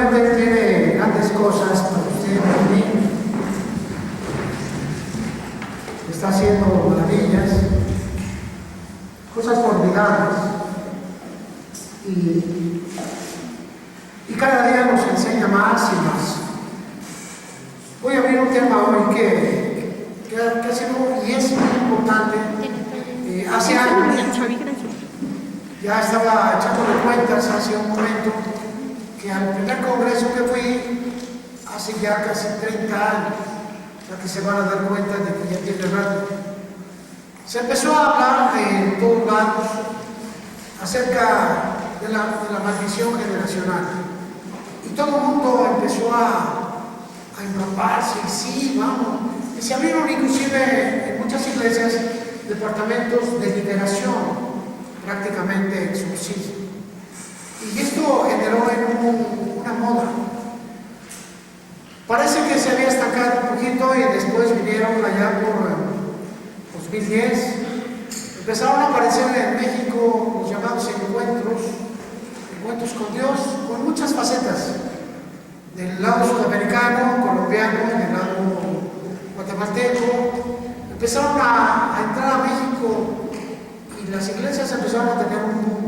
seguramente tiene grandes cosas para usted, para mí. Está haciendo maravillas, cosas formidables. Y cada día nos enseña más y más. Voy a abrir un tema hoy que ha sido y es muy importante. Hace años, ya estaba echándole cuentas hace un momento, que al primer congreso que fui, hace ya casi 30 años, ya que se van a dar cuenta de que ya tiene rato, se empezó a hablar en todos lados acerca de la maldición generacional. Y todo el mundo empezó a empaparse, y sí, vamos. Y se abrieron inclusive en muchas iglesias departamentos de liberación, prácticamente exorcismo. Y esto generó en una moda. Parece que se había estancado un poquito y después vinieron allá por 2010. Empezaron a aparecer en México los llamados encuentros con Dios, con muchas facetas. Del lado sudamericano, colombiano, del lado guatemalteco. Empezaron a entrar a México y las iglesias empezaron a tener un boom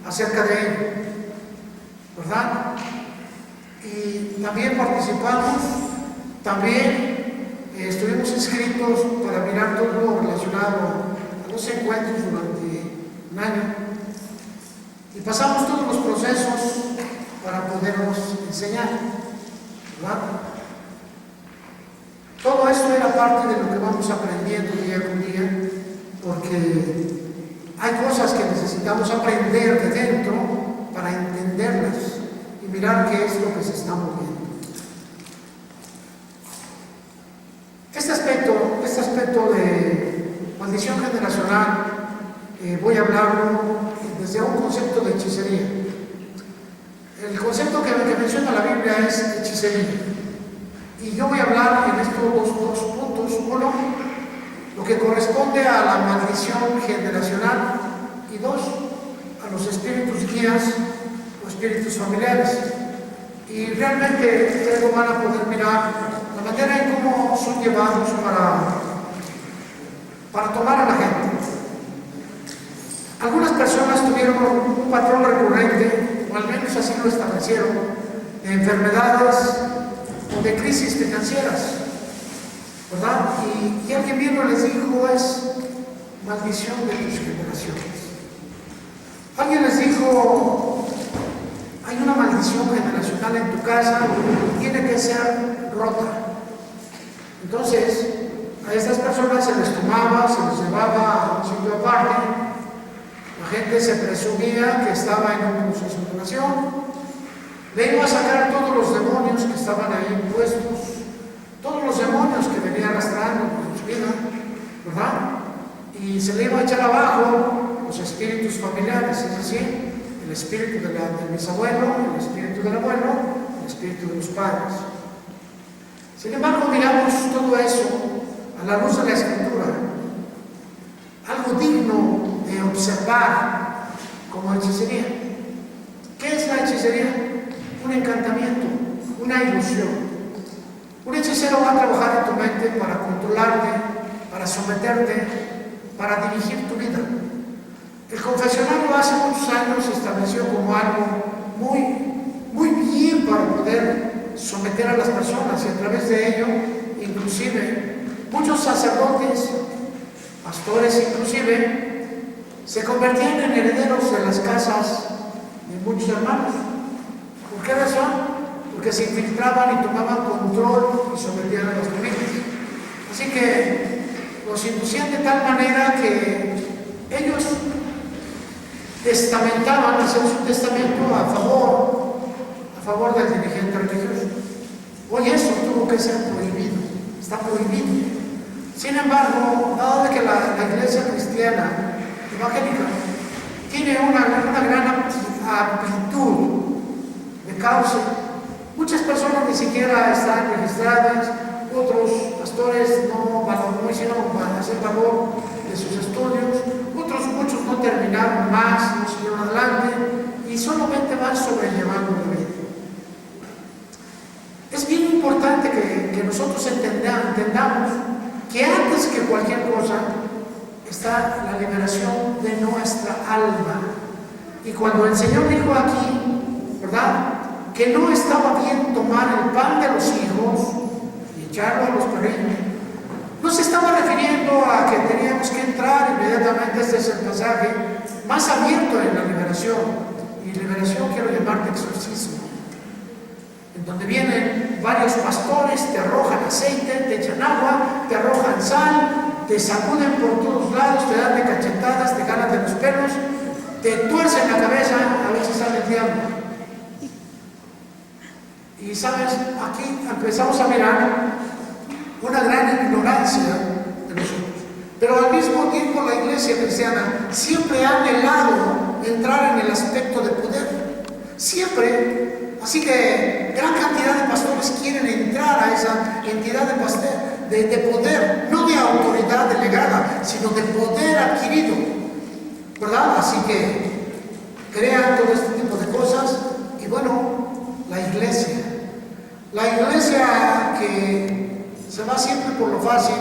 acerca de ello, ¿verdad? Y también participamos, también estuvimos inscritos para mirar todo lo relacionado a los encuentros durante un año y pasamos todos los procesos para podernos enseñar, ¿verdad? Todo esto era parte de lo que vamos aprendiendo día con día, porque hay cosas que necesitamos aprender de dentro para entenderlas y mirar qué es lo que se está moviendo. Este aspecto de maldición generacional, voy a hablarlo desde un concepto de hechicería. El concepto que menciona la Biblia es hechicería. Y yo voy a hablar en estos dos puntos. Uno, lo que corresponde a la maldición generacional. Y dos, a los espíritus guías o espíritus familiares. Y realmente ustedes lo van a poder mirar la manera en cómo son llevados para tomar a la gente. Algunas personas tuvieron un patrón recurrente, o al menos así lo establecieron, de enfermedades o de crisis financieras, ¿verdad? Y alguien vino y les dijo, es maldición de tus generaciones. Alguien les dijo, hay una maldición generacional en tu casa y tiene que ser rota. Entonces, a estas personas se les tomaba, se les llevaba a un sitio aparte. La gente se presumía que estaba en un proceso de oración. Le iba a sacar todos los demonios que estaban ahí impuestos, todos los demonios que venía arrastrando en su vida, ¿verdad? Y se le iba a echar abajo los espíritus familiares, es decir, el espíritu del bisabuelo, el espíritu del abuelo, el espíritu de los padres. Sin embargo, miramos todo eso a la luz de la Escritura, algo digno de observar como hechicería. ¿Qué es la hechicería? Un encantamiento, una ilusión. Un hechicero va a trabajar en tu mente para controlarte, para someterte, para dirigir tu vida. El confesionario hace muchos años se estableció como algo muy bien para poder someter a las personas y a través de ello, inclusive, muchos sacerdotes, pastores inclusive, se convertían en herederos de las casas de muchos hermanos. ¿Por qué razón? Porque se infiltraban y tomaban control y sometían a las familias. Así que los inducían de tal manera que ellos testamentaban, hacían su testamento a favor del dirigente religioso. Hoy eso tuvo que ser prohibido, está prohibido. Sin embargo, dado de que la iglesia cristiana evangélica tiene una gran amplitud de causa, muchas personas ni siquiera están registradas, otros pastores no hicieron para hacer valor de sus estudios, muchos no terminaron más, no siguieron adelante y solamente van sobrellevando la vida. importante que nosotros entendamos que antes que cualquier cosa está la liberación de nuestra alma. Y cuando el Señor dijo aquí, ¿verdad?, que no estaba bien tomar el pan de los hijos y echarlo a los perrillos, no se estaba refiriendo a que teníamos que entrar inmediatamente. Este es el pasaje más abierto en la liberación. Y liberación quiero llamar de exorcismo, en donde vienen varios pastores, te arrojan aceite, te echan agua, te arrojan sal, te sacuden por todos lados, te dan de cachetadas, te ganan de los pelos, te tuercen la cabeza, a ver si sale el diablo. Y sabes, aquí empezamos a mirar una gran ignorancia de nosotros. Pero al mismo tiempo la iglesia cristiana siempre ha anhelado entrar en el aspecto de poder. Siempre. Así que gran cantidad de pastores quieren entrar a esa entidad de poder, no de autoridad delegada, sino de poder adquirido, ¿verdad? Así que crean todo este tipo de cosas. Y bueno, la iglesia que se va siempre por lo fácil.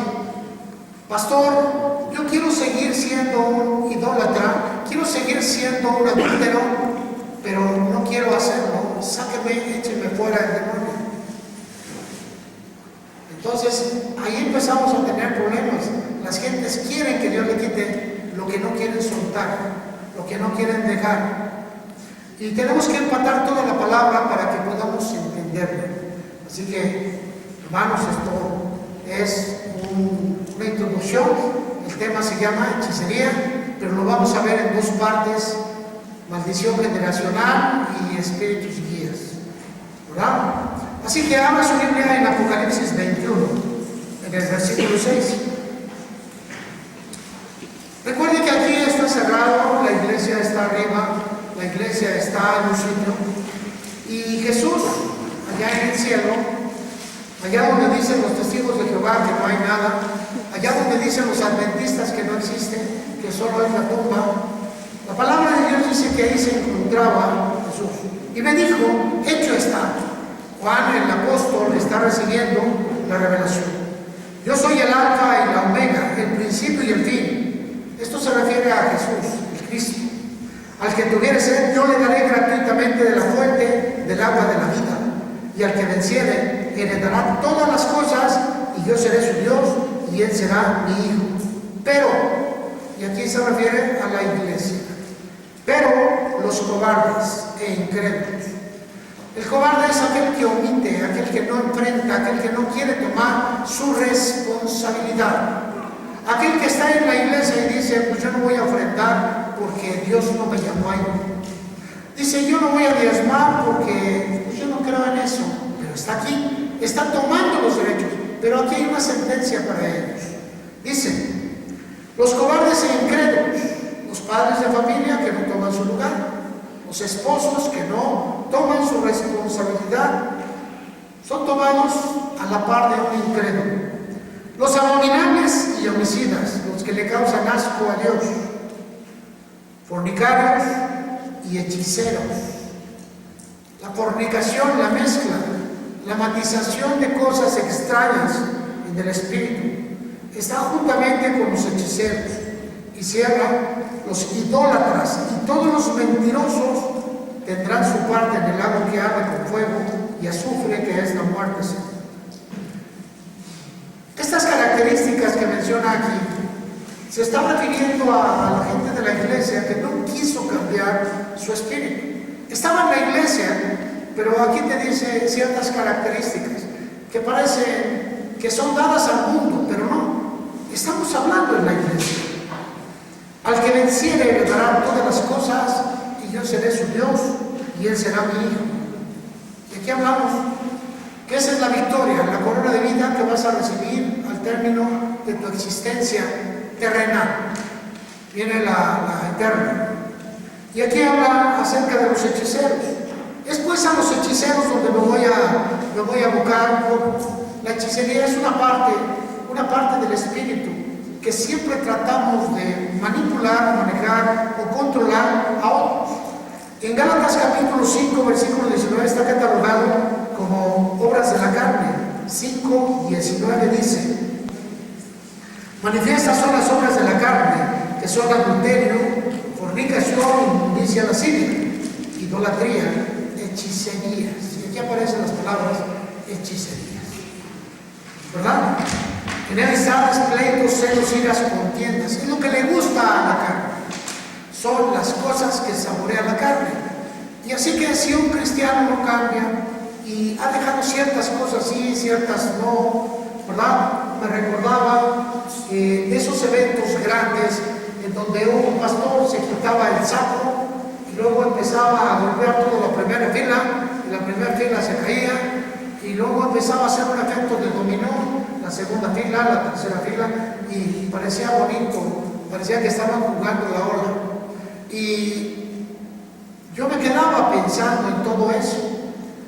Pastor, yo quiero seguir siendo un idólatra, quiero seguir siendo un adúltero, pero no quiero hacerlo. Sáqueme, écheme fuera el demonio. Entonces, ahí empezamos a tener problemas. Las gentes quieren que Dios le quite lo que no quieren soltar, lo que no quieren dejar. Y tenemos que empatar toda la palabra para que podamos entenderla. Así que, hermanos, esto es una introducción. El tema se llama hechicería, pero lo vamos a ver en dos partes: maldición generacional y espíritus guías, ¿verdad? Así que abra su Biblia en Apocalipsis 21, en el versículo 6. Recuerde que aquí está cerrado, la iglesia está arriba, la iglesia está en un sitio, y Jesús allá en el cielo, allá donde dicen los testigos de Jehová que no hay nada, allá donde dicen los adventistas que no existen, que solo es la tumba, la palabra de Dios dice que ahí se encontraba Jesús. Y me dijo, hecho está. Juan, el apóstol, está recibiendo la revelación. Yo soy el alfa y la omega, el principio y el fin. Esto se refiere a Jesús, el Cristo. Al que tuviere sed, yo le daré gratuitamente de la fuente del agua de la vida. Y al que venciere, heredará todas las cosas, y yo seré su Dios, y él será mi hijo. Pero, y aquí se refiere a la iglesia, pero los cobardes e incrédulos. El cobarde es aquel que omite, aquel que no enfrenta, aquel que no quiere tomar su responsabilidad. Aquel que está en la iglesia y dice, pues yo no voy a ofrendar porque Dios no me llamó a ello. Dice, yo no voy a diezmar porque pues yo no creo en eso. Pero está aquí, está tomando los derechos. Pero aquí hay una sentencia para ellos. Dice, los cobardes e incrédulos, los padres de familia que no toman su lugar, los esposos que no toman su responsabilidad, son tomados a la par de un incrédulo. Los abominables y homicidas, los que le causan asco a Dios, fornicarios y hechiceros. La fornicación, la mezcla, la matización de cosas extrañas en el espíritu, está juntamente con los hechiceros. Y cierra, los idólatras y todos los mentirosos tendrán su parte en el lago que arde con fuego y azufre, que es la muerte segunda. Estas características que menciona aquí se está refiriendo a la gente de la iglesia que no quiso cambiar su espíritu. Estaba en la iglesia, pero aquí te dice ciertas características que parecen que son dadas al mundo, pero no. Estamos hablando en la iglesia. Al que venciere le dará todas las cosas, y yo seré su Dios, y él será mi hijo. ¿De qué hablamos? Que esa es la victoria, la corona de vida que vas a recibir al término de tu existencia terrenal. Viene la eterna. Y aquí habla acerca de los hechiceros. Es pues a los hechiceros donde me voy a abocar. La hechicería es una parte del espíritu que siempre tratamos de manipular, manejar o controlar a otros. En Gálatas capítulo 5, versículo 19 está catalogado como obras de la carne. 5:19 dice: manifiestas son las obras de la carne, que son adulterio, fornicación, inmundicia lascivia, idolatría, hechicerías. Y aquí aparecen las palabras hechicerías, ¿verdad? Enemistades, pleitos, celos, iras, contiendas. Es lo que le gusta a la carne. Son las cosas que saborea la carne. Y así que si un cristiano no cambia y ha dejado ciertas cosas sí, ciertas no, ¿verdad? Me recordaba de esos eventos grandes en donde un pastor se quitaba el saco y luego empezaba a golpear toda la primera fila y la primera fila se caía y luego empezaba a hacer un efecto de dominó, la segunda fila, la tercera fila, y parecía bonito, parecía que estaban jugando la ola. Y yo me quedaba pensando en todo eso.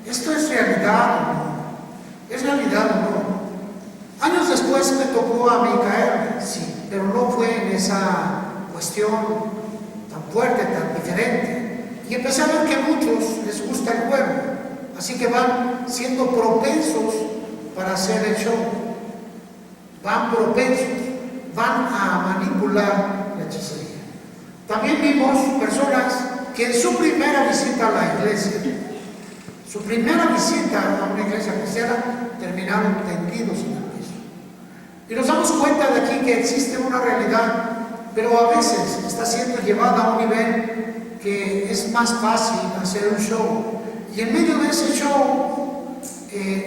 ¿Esto es realidad o no? ¿Es realidad o no? Años después me tocó a mí caerme, sí, pero no fue en esa cuestión tan fuerte, tan diferente. Y empecé a ver que a muchos les gusta el juego, así que van siendo propensos para hacer el show. Van propensos, van a manipular la hechicería. También vimos personas que en su primera visita a la iglesia, su primera visita a una iglesia cristiana, terminaron tendidos en el piso. Y nos damos cuenta de aquí que existe una realidad, pero a veces está siendo llevada a un nivel que es más fácil hacer un show. Y en medio de ese show,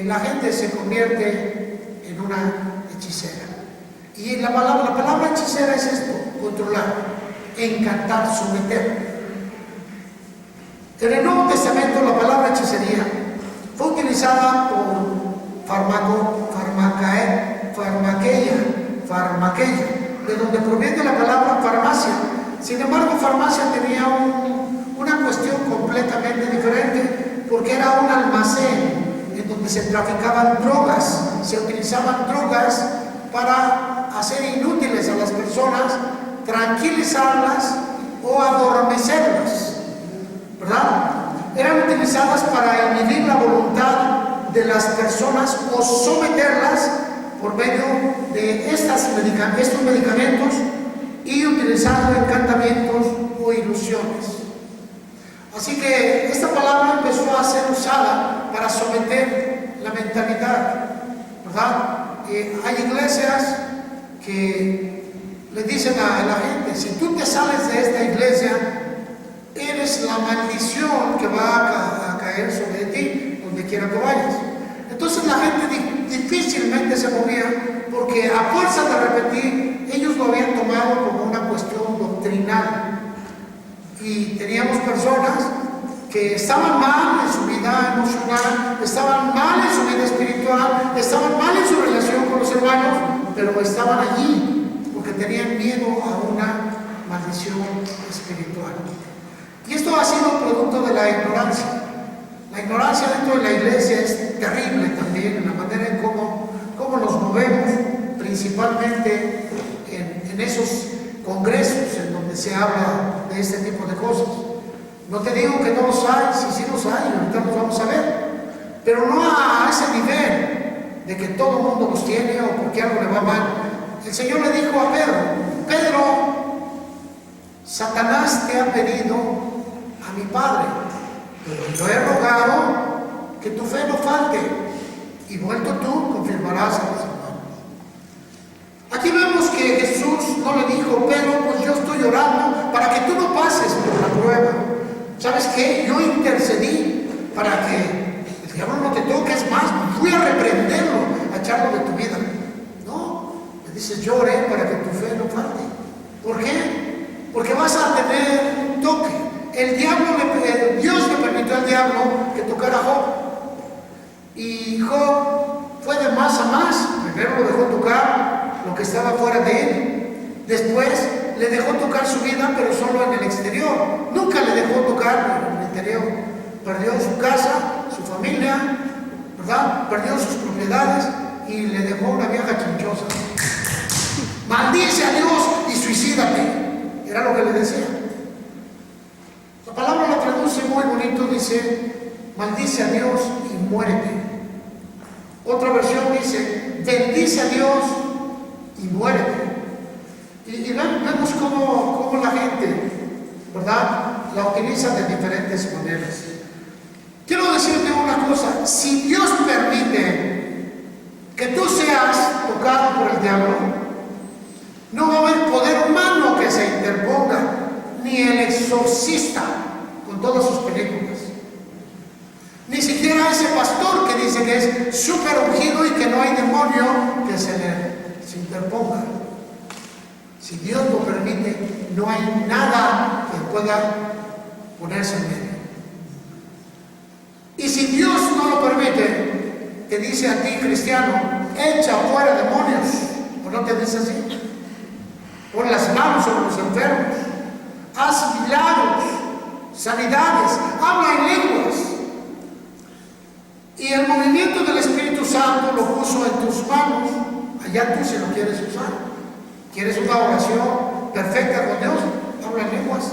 la gente se convierte en una hechicera. Y la palabra hechicera es esto: controlar, encantar, someter. En el Nuevo Testamento la palabra hechicería fue utilizada por farmaqueia, de donde proviene la palabra farmacia. Sin embargo, farmacia tenía una cuestión completamente diferente, porque era un almacén en donde se traficaban drogas, se utilizaban drogas para hacer inútiles a las personas, tranquilizarlas o adormecerlas, ¿verdad? Eran utilizadas para inhibir la voluntad de las personas o someterlas por medio de estos medicamentos y utilizando encantamientos o ilusiones. Así que esta palabra empezó a ser usada para someter la mentalidad, ¿verdad? Hay iglesias que le dicen a la gente: si tú te sales de esta iglesia, eres la maldición que va a caer sobre ti donde quiera que vayas. Entonces la gente difícilmente se movía, porque a fuerza de repetir, ellos lo habían tomado como una cuestión doctrinal. Y teníamos personas que estaban mal en su vida emocional, estaban mal en su vida espiritual, estaban mal en su relación con los hermanos, pero estaban allí porque tenían miedo a una maldición espiritual. Y esto ha sido producto de la ignorancia. La ignorancia dentro de la iglesia es terrible también, en la manera en cómo nos movemos, principalmente en esos congresos en donde se habla de este tipo de cosas. No te digo que no los hay, sí los hay, ahorita los vamos a ver, pero no a ese nivel de que todo el mundo los tiene o porque algo le va mal. El Señor le dijo a Pedro: Pedro, Satanás te ha pedido a mi Padre, pero yo he rogado que tu fe no falte, y vuelto tú confirmarás a los hermanos. Aquí vemos que Jesús no le dijo: Pedro, pues yo estoy orando para que tú no pases por la prueba. ¿Sabes qué? Yo intercedí para que el diablo no te toque, es más, fui a reprenderlo, a echarlo de tu vida. No, le dices: yo oré para que tu fe no falte. ¿Por qué? Porque vas a tener un toque. Dios le permitió al diablo que tocara a Job. Y Job fue de más a más. Primero lo dejó tocar lo que estaba fuera de él. Después le dejó tocar su vida, pero solo en el exterior. Nunca le dejó tocar en el interior. Perdió su casa, su familia, ¿verdad? Perdió sus propiedades y le dejó una vieja chinchosa. Maldice a Dios y suicídate. Era lo que le decía. La palabra lo traduce muy bonito, dice: maldice a Dios y muérete. Otra versión dice, bendice a Dios y muérete. Y vemos cómo la gente, ¿verdad?, la utiliza de diferentes maneras. Quiero decirte una cosa, si Dios permite que tú seas tocado por el diablo, no va a haber poder humano que se interponga, ni el exorcista con todas sus películas, ni siquiera ese pastor que dice que es súper ungido y que no hay demonio que se interponga. Si Dios lo permite, no hay nada que pueda ponerse en medio. Y si Dios no lo permite, te dice a ti, cristiano, echa fuera demonios, ¿o no te dice así? Pon las manos sobre los enfermos, haz milagros, sanidades, habla en lenguas. Y el movimiento del Espíritu Santo lo puso en tus manos. Allá tú si lo quieres usar. ¿Quieres una oración perfecta con Dios? Habla en lenguas.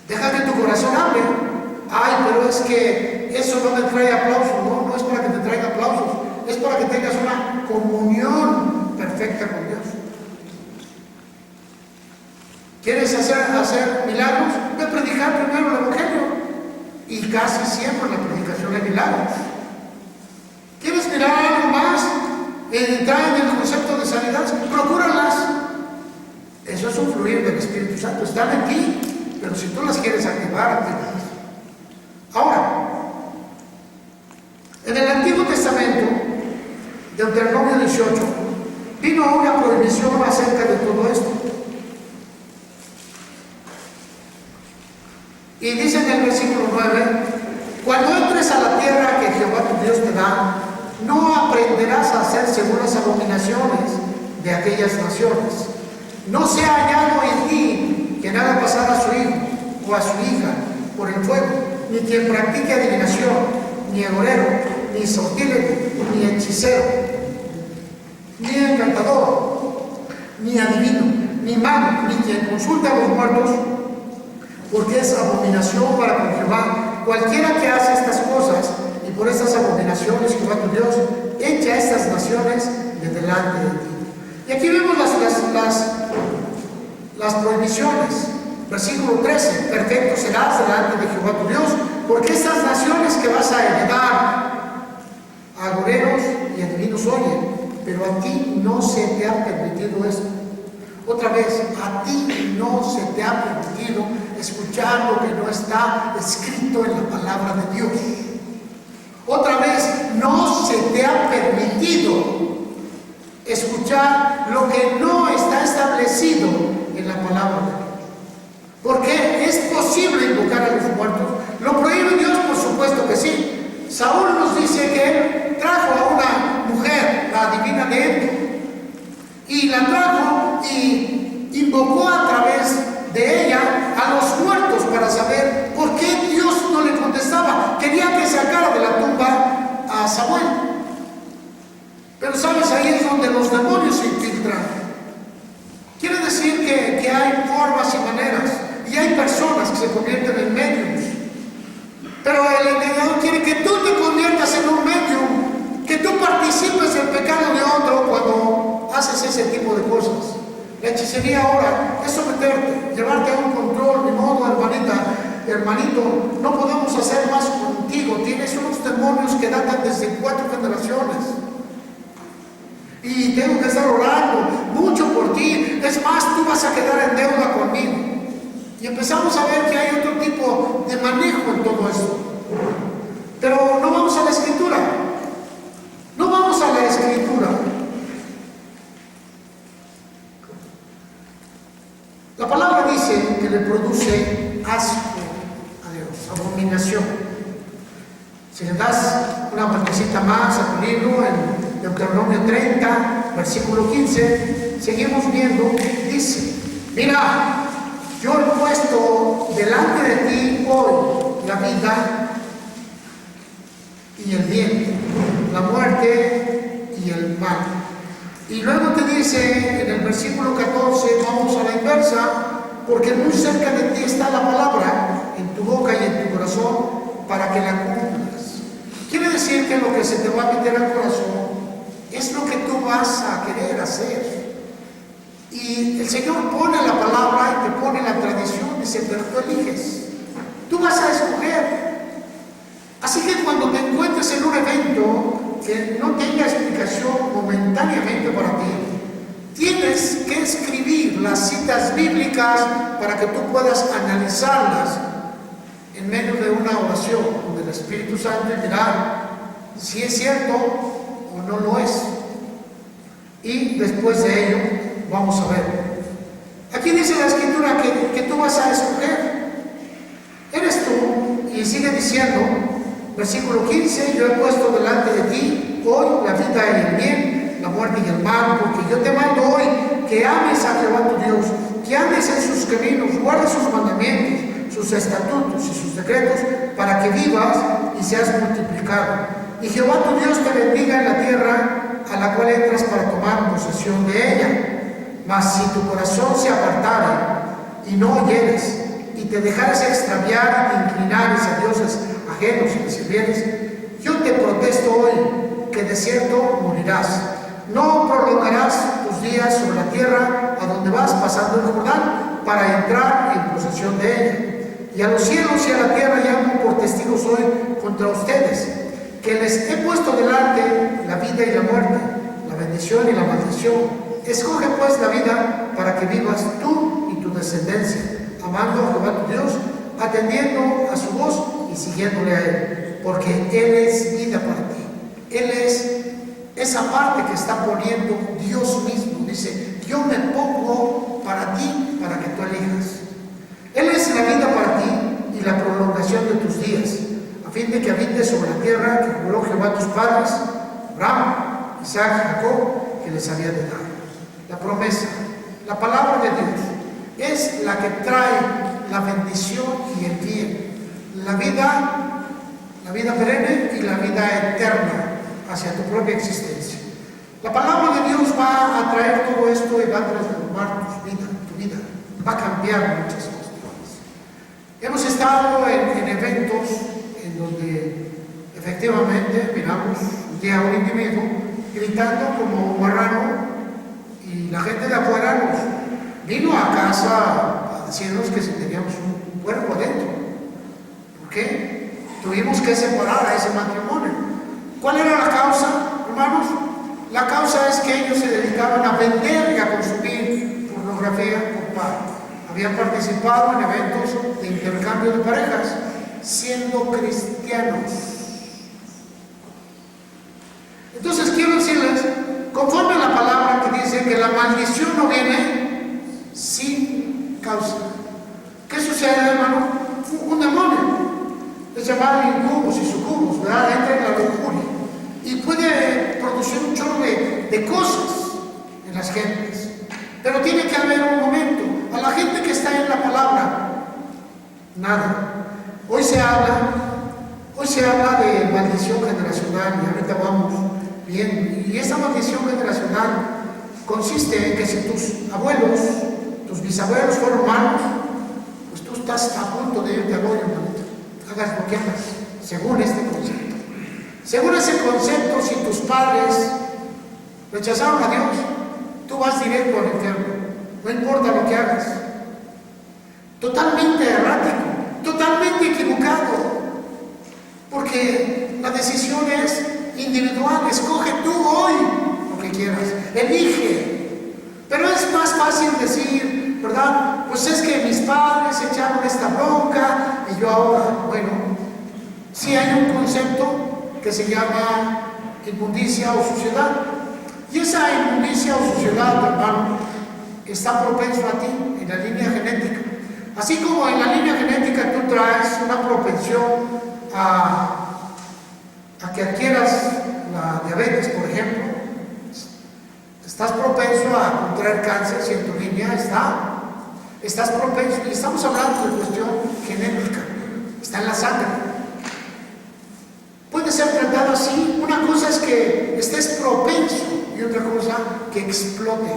Deja que tu corazón hable. Ay, pero es que eso no me trae aplausos. No es para que te traiga aplausos. Es para que tengas una comunión perfecta con Dios. ¿Quieres hacer milagros? Ve a predicar primero el Evangelio. Y casi siempre en la predicación hay milagros. ¿Quieres mirar algo más? Entrar en el concepto de sanidad, procúralas. Eso es un fluir del Espíritu Santo, están en ti, pero si tú las quieres activar, actívalas. Ahora, en el Antiguo Testamento, Deuteronomio 18, vino una prohibición acerca de todo esto. Y dice en el versículo 9, cuando entres a la tierra que Jehová tu Dios te da, no aprenderás a hacer según las abominaciones de aquellas naciones. No sea hallado en ti quien haga pasar a su hijo o a su hija por el fuego, ni quien practique adivinación, ni agorero, ni sortílego, ni hechicero, ni encantador, ni adivino, ni mago, ni quien consulta a los muertos, porque es abominación para con Jehová. Cualquiera que hace estas cosas, y por estas abominaciones Jehová tu Dios echa a estas naciones de delante de ti. Y aquí vemos las prohibiciones. Versículo 13, perfecto serás delante de Jehová tu Dios, porque estas naciones que vas a heredar, agoreros y adivinos oyen, pero a ti no se te ha permitido esto. Otra vez, a ti no se te ha permitido escuchar lo que no está escrito en la palabra de Dios. Otra vez, no se te ha permitido escuchar lo que no está establecido en la palabra de Dios. Porque es posible invocar a los muertos. ¿Lo prohíbe Dios? Por supuesto que sí. Saúl nos dice que él trajo a una mujer, la adivina de Endor, y la trajo y invocó a través de ella a los muertos para saber por qué Dios no le contestaba. Quería que sacara de la tumba a Samuel. Pero sabes, ahí es donde los demonios se infiltran. Quiere decir que hay formas y maneras, y hay personas que se convierten en mediums. Pero el engañador quiere que tú te conviertas en un medium, que tú participes del pecado de otro cuando haces ese tipo de cosas. La hechicería ahora es someterte, llevarte a un control. Ni modo, hermanito, no podemos hacer más contigo. Tienes unos demonios que datan desde 4 generaciones. Y tengo que estar orando mucho por ti. Es más, tú vas a quedar en deuda conmigo. Y empezamos a ver que hay otro tipo de manejo en todo esto. Pero no vamos a la Escritura. No vamos a la Escritura. La palabra dice que le produce asco a Dios, abominación. Si le das una vueltecita más a tu libro, en Deuteronomio 30, versículo 15, seguimos viendo, dice, mira, yo he puesto delante de ti hoy la vida y el bien, la muerte y el mal. Y luego te dice en el versículo 14, vamos a la inversa, porque muy cerca de ti está la palabra, en tu boca y en tu corazón, para que la cumplas. Quiere quiere decir que lo que se te va a meter al corazón es lo que tú vas a querer hacer. Y el Señor pone la palabra y te pone la tradición, dice, pero tú eliges. Tú vas a escoger. Así que cuando te encuentres en un evento que no tenga explicación momentáneamente para ti, tienes que escribir las citas bíblicas para que tú puedas analizarlas en medio de una oración donde el Espíritu Santo dirá si es cierto o no lo es. Y después de ello vamos a ver. Aquí dice la Escritura que tú vas a escoger. Eres tú, y sigue diciendo, versículo 15, yo he puesto delante de ti hoy la vida y el bien, la muerte y el mal, porque yo te mando hoy que ames a Jehová tu Dios, que andes en sus caminos, guardes sus mandamientos, sus estatutos y sus decretos, para que vivas y seas multiplicado. Y Jehová tu Dios te bendiga en la tierra a la cual entras para tomar posesión de ella. Mas si tu corazón se apartare y no oyeres, y te dejares extraviar y inclinares a dioses ajenos y sirvieres, yo te protesto hoy que de cierto morirás. No prolongarás tus días sobre la tierra a donde vas pasando el Jordán para entrar en posesión de ella. Y a los cielos y a la tierra llamo por testigos hoy contra ustedes, que les he puesto delante la vida y la muerte, la bendición y la maldición. Escoge pues la vida para que vivas tú y tu descendencia, amando a Jehová tu Dios, atendiendo a su voz y siguiéndole a Él, porque Él es vida para ti. Él es esa parte que está poniendo Dios mismo. Dice, yo me pongo para ti, para que tú elijas. Él es la vida para ti y la prolongación de tus días, a fin de que habites sobre la tierra que juró Jehová a tus padres, Abraham, Isaac y Jacob, que les había de dar. La promesa, la palabra de Dios, es la que trae la bendición y el bien, la vida perenne y la vida eterna hacia tu propia existencia. La palabra de Dios va a traer todo esto y va a transformar tu vida, va a cambiar muchas cuestiones. Hemos estado en eventos en donde efectivamente miramos un día a un individuo gritando como un marrano, y la gente de afuera nos vino a casa a decirnos que si teníamos un cuerpo adentro. ¿Por qué? Tuvimos que separar a ese matrimonio. ¿Cuál era la causa, hermanos? La causa es que ellos se dedicaban a vender y a consumir pornografía por par. Habían participado en eventos de intercambio de parejas, siendo cristianos. Entonces quiero decirles, conforme a la palabra que dice que la maldición no viene sin causa. ¿Qué sucede, hermano? Un demonio, es llamado incubos y sucubos, ¿verdad? Entra en la lujuria y puede producir un chorro de cosas en las gentes. Pero tiene que haber un momento. A la gente que está en la palabra, nada. Hoy se habla de maldición generacional, y ahorita vamos bien. Y esa maldición generacional consiste en que si tus abuelos, tus bisabuelos fueron malos, pues tú estás a punto de irte al hoyo, hermanito. Hagas lo que hagas, según este concepto. Según ese concepto, si tus padres rechazaron a Dios, tú vas directo al infierno, no importa lo que hagas. Totalmente errático, totalmente equivocado, porque la decisión es individual. Escoge tú hoy lo que quieras, elige. Pero es más fácil decir, ¿verdad? Pues es que mis padres echaron esta bronca y yo ahora, bueno, sí hay un concepto que se llama inmundicia o suciedad. Y esa inmundicia o suciedad, hermano, está propenso a ti en la línea genética. Así como en la línea genética tú traes una propensión a que adquieras la diabetes, por ejemplo, estás propenso a contraer cáncer. Si en tu línea estás propenso, y estamos hablando de cuestión genética, está en la sangre. Puede ser tratado así. Una cosa es que estés propenso y otra cosa que explote.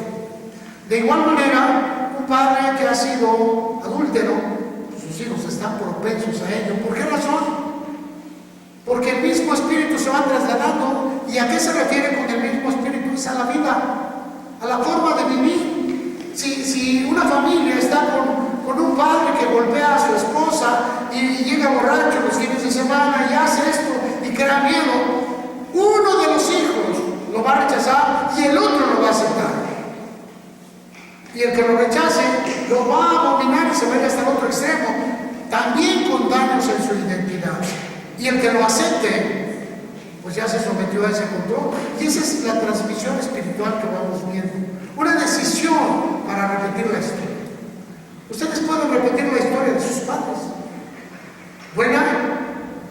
De igual manera, un padre que ha sido adúltero, sus hijos están propensos a ello. ¿Por qué razón? porque el mismo espíritu se va trasladando. ¿Y a qué se refiere con el mismo espíritu? Es a la vida, a la forma de vivir. Si una familia está con un padre que golpea a su esposa y llega borracho los fines de semana y hace esto y crea miedo, uno de los hijos lo va a rechazar y el otro lo va a aceptar. Y el que lo rechace lo va a abominar y se va a ir hasta el otro extremo, también con daños en su identidad. Y el que lo acepte, pues ya se sometió a ese control. Y esa es la transmisión espiritual que vamos viendo. Una decisión para repetir la historia. Ustedes pueden repetir la historia de sus padres, buena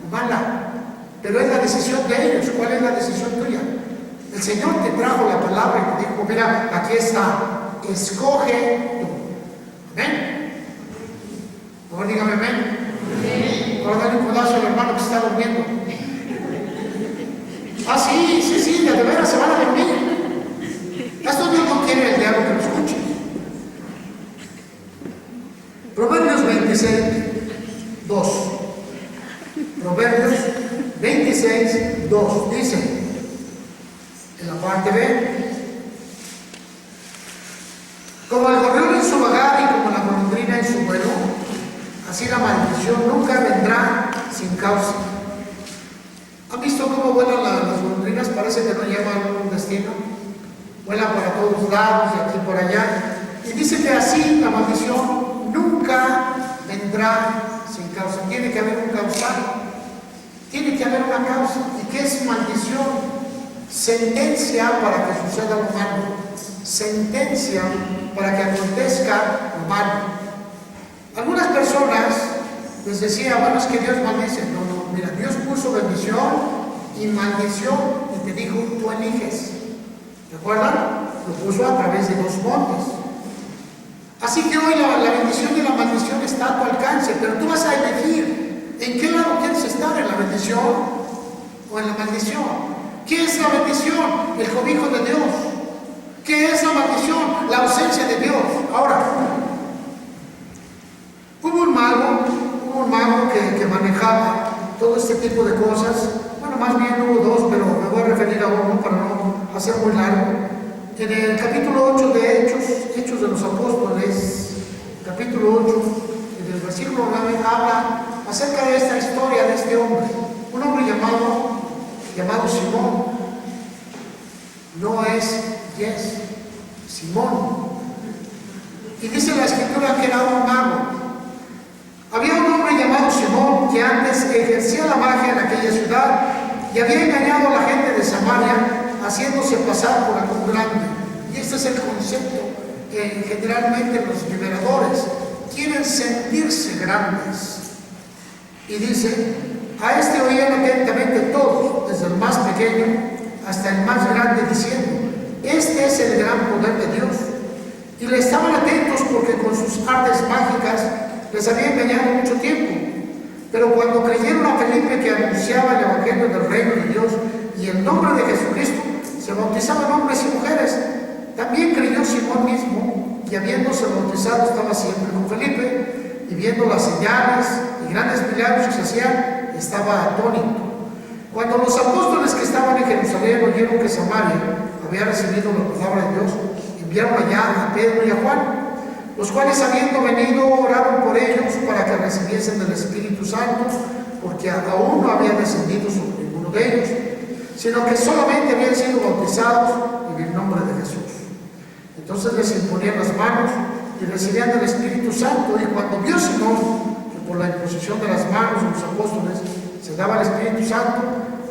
o mala, pero es la decisión de ellos. ¿Cuál es la decisión tuya? El Señor te trajo la palabra y te dijo: mira, aquí está, escoge tú. ¿Amén? Ahora dígame amén. Ahora dale un codazo al hermano que está durmiendo. Ah, sí, de veras se van a dormir. Esto Dios no quiere el diablo que lo escuche. Proverbios 26, 2. Proverbios 26, 2. Dice, en la parte B: como el gorrión en su vagar y como la golondrina en su vuelo, así la maldición nunca vendrá sin causa. ¿Han visto cómo vuelan las golondrinas? Parece que no llevan un destino. Vuelan para todos lados, de aquí por allá. Y dice que así la maldición nunca vendrá sin causa. Tiene que haber un causal. Tiene que haber una causa. ¿Y qué es maldición? Sentencia para que suceda lo malo. Sentencia para que acontezca lo malo. Algunas personas les decía: bueno, es que Dios maldice. No, mira, Dios puso bendición y maldición y te dijo: tú eliges. ¿Recuerdan? Lo puso a través de los montes. Así que hoy la bendición y la maldición está a tu alcance, pero tú vas a elegir en qué lado quieres estar, en la bendición o en la maldición. ¿Qué es la bendición? El cobijo de Dios. ¿Qué es la maldición? La ausencia de Dios. Ahora, hubo un mago que manejaba todo este tipo de cosas. Bueno, más bien hubo dos, pero me voy a referir a uno para no hacer muy largo. En el capítulo 8 de Hechos de los Apóstoles, capítulo 8, en el versículo 9, habla acerca de esta historia de este hombre. Un hombre llamado Simón. No es Yes, Simón. Y dice la escritura que era un mago. Había un hombre llamado Simón que antes ejercía la magia en aquella ciudad y había engañado a la gente de Samaria haciéndose pasar por algún grande. Y este es el concepto que generalmente los liberadores quieren sentirse grandes. Y dice: a este oían atentamente todos, desde el más pequeño hasta el más grande, diciendo: este es el gran poder de Dios. Y le estaban atentos porque con sus artes mágicas les había engañado mucho tiempo. Pero cuando creyeron a Felipe, que anunciaba el evangelio del reino de Dios y el nombre de Jesucristo, se bautizaban hombres y mujeres. También creyó Simón mismo, y habiéndose bautizado estaba siempre con Felipe, y viendo las señales y grandes milagros que se hacían, estaba atónito. Cuando los apóstoles que estaban en Jerusalén oyeron que Samaria había recibido la palabra de Dios, enviaron allá a Pedro y a Juan, los cuales, habiendo venido, oraron por ellos para que recibiesen del Espíritu Santo, porque aún no había descendido sobre ninguno de ellos, sino que solamente habían sido bautizados en el nombre de Jesús. Entonces les imponían las manos y recibían del Espíritu Santo. Y cuando vio Simón que por la imposición de las manos de los apóstoles se daba el Espíritu Santo,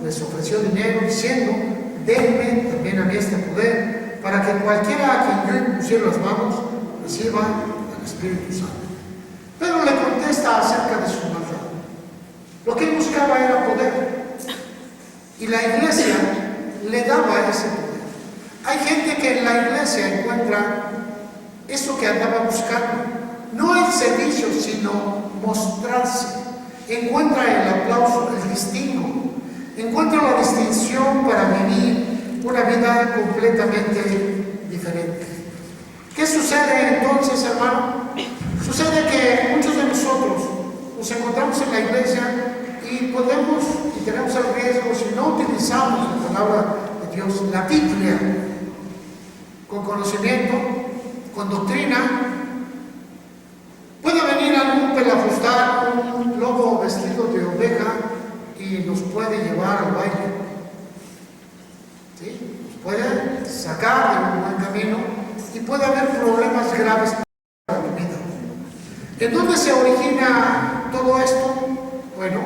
les ofreció dinero diciendo: denme también a mí este poder, para que cualquiera a quien yo impusiera las manos reciba el Espíritu Santo. Pedro le contesta acerca de su maldad. Lo que él buscaba era poder, y la iglesia le daba ese poder. Hay gente que en la iglesia encuentra eso que andaba buscando, no el servicio, sino mostrarse. Encuentra el aplauso, el distingo, encuentra la distinción para vivir una vida completamente diferente. ¿Qué sucede entonces, hermano? Sucede que muchos de nosotros nos encontramos en la iglesia Y podemos, y tenemos el riesgo, si no utilizamos la palabra de Dios, la Biblia, con conocimiento, con doctrina, puede venir algún pelafustán, un lobo vestido de oveja y nos puede llevar al baile. ¿Sí? Nos puede sacar de un buen camino y puede haber problemas graves para la vida. ¿En dónde se origina todo esto? Bueno,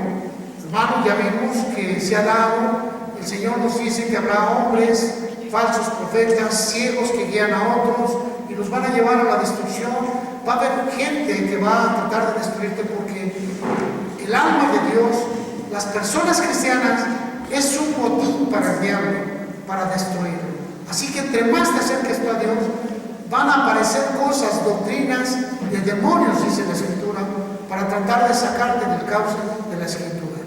hermanos, ya vimos que se ha dado, el Señor nos dice que habrá hombres, falsos profetas, ciegos que guían a otros y los van a llevar a la destrucción. Va a haber gente que va a tratar de destruirte porque el alma de Dios, las personas cristianas, es un motín para el diablo, para destruirlo. Así que entre más te acerques tú a Dios, van a aparecer cosas, doctrinas de demonios, dice la Escritura, para tratar de sacarte del cauce de la Escritura.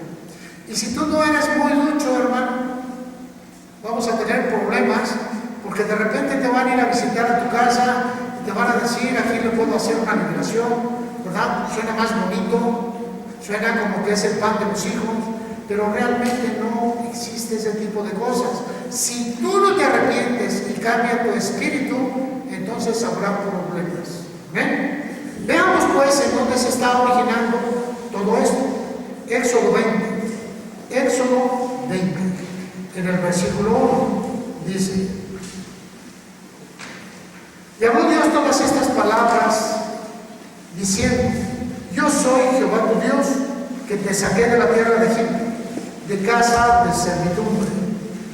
Y si tú no eres muy lucho, hermano, vamos a tener problemas, porque de repente te van a ir a visitar a tu casa y te van a decir, aquí le puedo hacer una liberación, ¿verdad? Suena más bonito, suena como que es el pan de los hijos, pero realmente no existe ese tipo de cosas. Si tú no te arrepientes y cambia tu espíritu, entonces habrá problemas. ¿Ven? Veamos pues en dónde se está originando todo esto. Éxodo 20. Éxodo 20. En el versículo 1 dice: y habló Dios todas estas palabras, diciendo: yo soy Jehová tu Dios, que te saqué de la tierra de Egipto, de casa de servidumbre.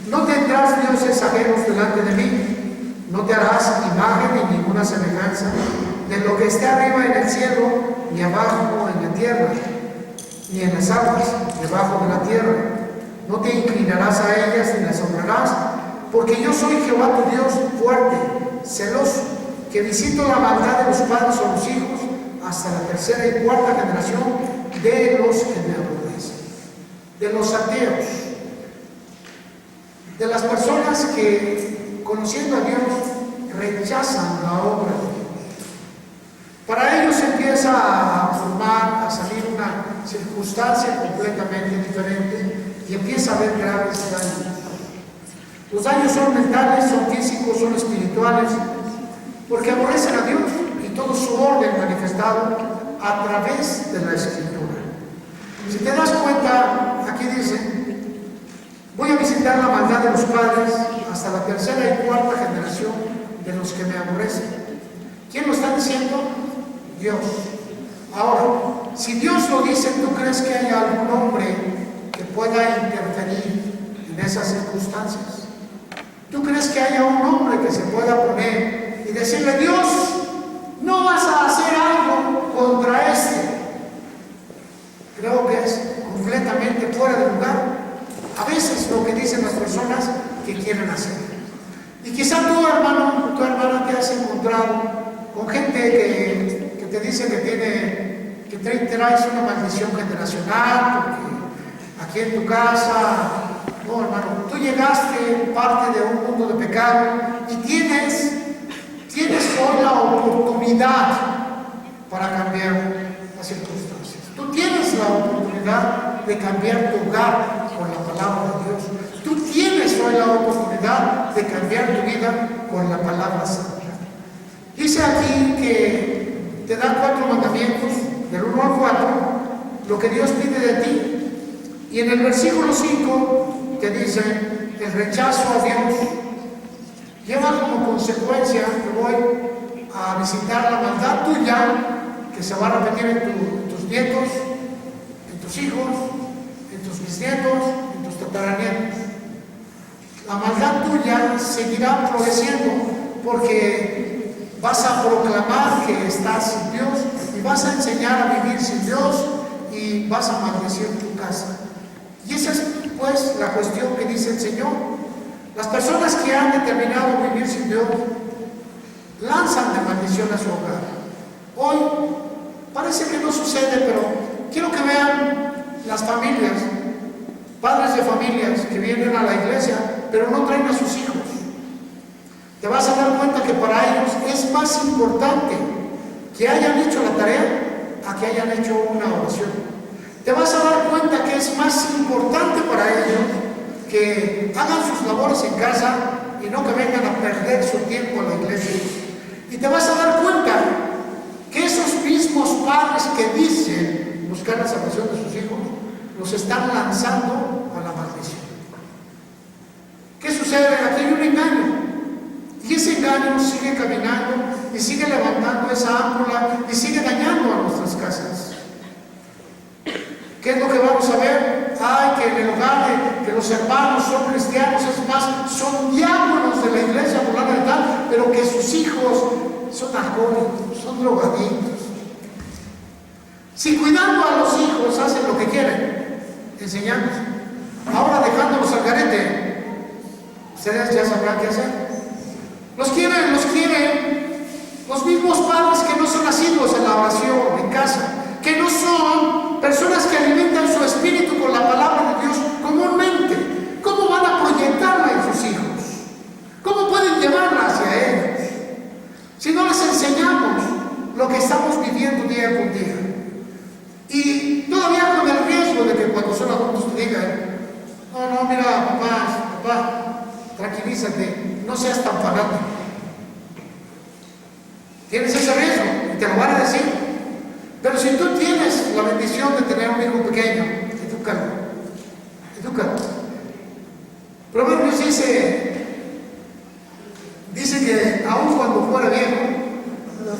No tendrás dioses ajenos delante de mí, no te harás imagen ni ninguna semejanza de lo que esté arriba en el cielo, ni abajo en la tierra, ni en las aguas debajo de la tierra. No te inclinarás a ellas ni las honrarás, porque yo soy Jehová tu Dios fuerte, celoso, que visito la maldad de los padres o los hijos hasta la tercera y cuarta generación de los que me aborrecen. De los ateos, de las personas que, conociendo a Dios, rechazan la obra de Dios. Para ellos empieza a formar, a salir una circunstancia completamente diferente y empieza a haber graves daños. Los daños son mentales, son físicos, son espirituales, porque aborrecen a Dios y todo su orden manifestado a través de la Escritura. Si te das cuenta, aquí dice: voy a visitar la maldad de los padres hasta la tercera y cuarta generación de los que me aborrecen. ¿Quién lo está diciendo? Dios. Ahora, si Dios lo dice, ¿tú crees que hay algún hombre que pueda interferir en esas circunstancias? ¿Tú crees que haya un hombre que se pueda poner y decirle: Dios, no vas a hacer algo contra este? Creo que es completamente fuera de lugar a veces lo que dicen las personas que quieren hacer. Y quizá tú, hermano, tu hermana, te has encontrado con gente que te dice que traes una maldición generacional, porque aquí en tu casa, no, hermano, tú llegaste parte de un mundo de pecado y tienes hoy la oportunidad para cambiar las circunstancias. Tú tienes la oportunidad de cambiar tu hogar con la palabra de Dios. Tú tienes hoy la oportunidad de cambiar tu vida con la palabra santa. Dice aquí que te da 4 mandamientos, del 1 al 4, lo que Dios pide de ti. Y en el versículo 5 te dice: el rechazo a Dios lleva como consecuencia que voy a visitar la maldad tuya, que se va a repetir en tus nietos, en tus hijos, en tus bisnietos, en tus tataranietos. La maldad tuya seguirá floreciendo porque vas a proclamar que estás sin Dios y vas a enseñar a vivir sin Dios y vas a maldecir tu casa. Y esa es pues la cuestión que dice el Señor. Las personas que han determinado vivir sin Dios lanzan de maldición a su hogar. Hoy parece que no sucede, pero quiero que vean las familias, padres de familias que vienen a la iglesia, pero no traen a sus hijos. Te vas a dar cuenta que para ellos es más importante que hayan hecho la tarea a que hayan hecho una oración. te vas a dar cuenta que es más importante para ellos que hagan sus labores en casa y no que vengan a perder su tiempo en la iglesia. Y te vas a dar cuenta que esos mismos padres que dicen buscar la salvación de sus hijos, los están lanzando a la maldición. ¿Qué sucede? Aquí hay un engaño. Y ese engaño sigue caminando y sigue levantando esa ámpula y sigue dañando a nuestras casas. ¿Qué es lo que vamos a ver? Ay, que en el hogar que los hermanos son cristianos, es más, son diáconos de la iglesia fulana de tal, pero que sus hijos son alcohólicos, son drogadictos. Si cuidando a los hijos hacen lo que quieren, enseñando, ahora dejándolos al garete, ustedes ya sabrán qué hacer. Los quieren los mismos padres que no son asiduos en la oración, en casa, que no son personas que alimentan su espíritu con la palabra de Dios comúnmente. ¿Cómo van a proyectarla en sus hijos? ¿Cómo pueden llevarla hacia ellos? Si no les enseñamos lo que estamos viviendo día con día. Y todavía con el riesgo de que cuando son adultos te digan, no, mira, papá, tranquilízate, no seas tan fanático. Tienes ese riesgo y te lo van a decir. Pero si tú tienes la bendición de tener un hijo pequeño, edúcalo. Proverbios dice que aun cuando fuera viejo, no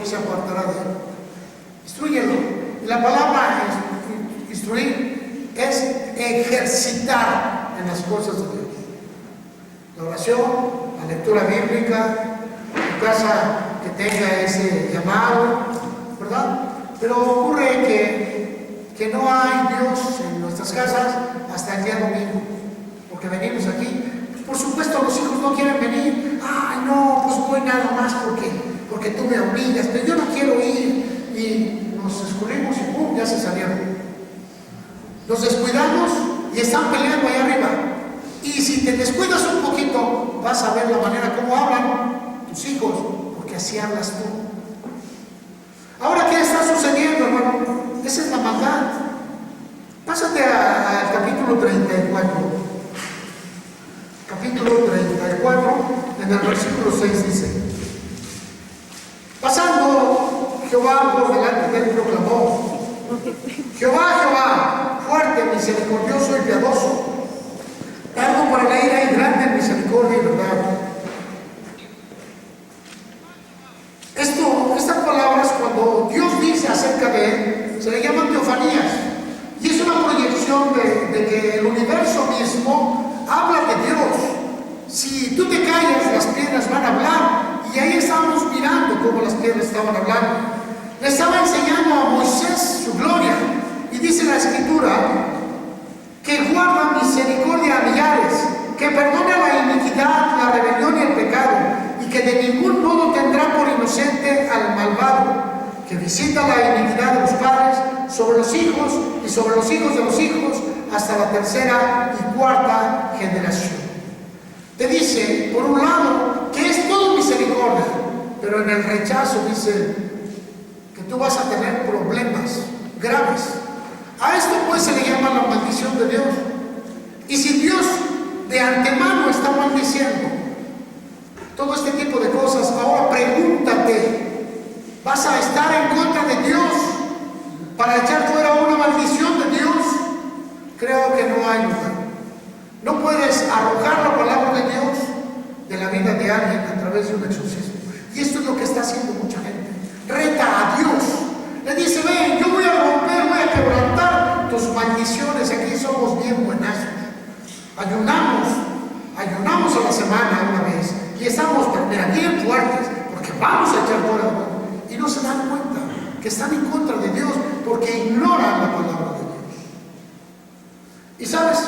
se apartará de él. Instrúyelo. La palabra instruir es ejercitar en las cosas de Dios. La oración, la lectura bíblica, tu casa que tenga ese llamado, ¿verdad? Pero ocurre que no hay Dios en nuestras casas hasta el día domingo, porque venimos aquí. Por supuesto, los hijos no quieren venir. Ay, no, pues voy nada más porque tú me obligas, pero yo no quiero ir. Y nos escurrimos y ¡pum!, ya se salieron. Nos descuidamos y están peleando allá arriba. Y si te descuidas un poquito, vas a ver la manera como hablan tus hijos, porque así hablas tú. Ahora, ¿qué está sucediendo, hermano? Esa es la maldad. Pásate al capítulo 34. Capítulo 34, en el versículo 6 dice: pasando Jehová por delante de él proclamó: Jehová, fuerte, misericordioso y piadoso, tardo para la ira y grande en misericordia y verdad. Estas palabras, cuando Dios dice acerca de él, se le llaman teofanías, y es una proyección de que el universo mismo habla de Dios. Si tú te callas, las piedras van a hablar, y ahí estábamos mirando cómo las piedras estaban hablando. Le estaba enseñando a Moisés su gloria, y dice la Escritura que guarda misericordia a millares, que perdona la iniquidad, la rebelión y el pecado, y que de ningún modo tendrá por inocente al malvado, que visita la iniquidad de los padres sobre los hijos y sobre los hijos de los hijos hasta la tercera y cuarta generación. Te dice, por un lado, que es todo misericordia, pero en el rechazo dice que tú vas a tener problemas graves. A esto pues se le llama la maldición de Dios. Y si Dios de antemano está maldiciendo todo este tipo de cosas, ahora pregúntate, ¿vas a estar en contra de Dios para echar fuera una maldición de Dios? Creo que no hay lugar. No puedes arrojar la palabra de Dios de la vida de alguien a través de un exorcismo. Y esto es lo que está haciendo mucha gente. Reta a Dios. Le dice: ven, yo voy a romper, voy a quebrantar tus maldiciones. Aquí somos bien buenazos. Ayunamos a la semana una vez. Y estamos bien fuertes, porque vamos a echar fuera. Y no se dan cuenta que están en contra de Dios, porque ignoran la palabra de Dios. Y sabes,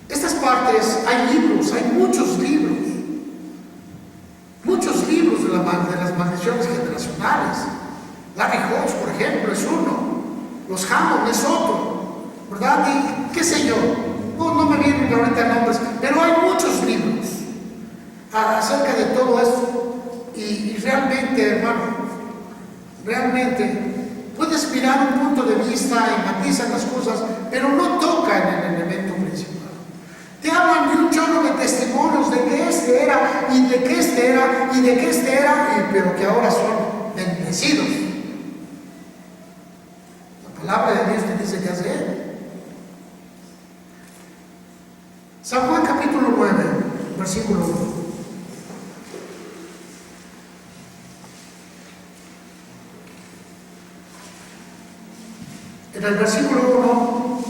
estas partes, hay libros, hay muchos libros de las maldiciones generacionales. Larry Hodge, por ejemplo, es uno. Los Hammond es otro, ¿verdad? Y qué sé yo, no me vienen ahorita nombres, pero hay muchos libros acerca de todo esto. Y realmente, hermano, realmente puedes puedes mirar un punto de vista y matizan las cosas, pero no tocan el elemento principal. Te hablan de un chorro de testimonios de que este era, y de que este era, y de que este era, pero que ahora son bendecidos. La palabra de Dios te dice que hace Él. San Juan capítulo 9, versículo 1. En el versículo 1,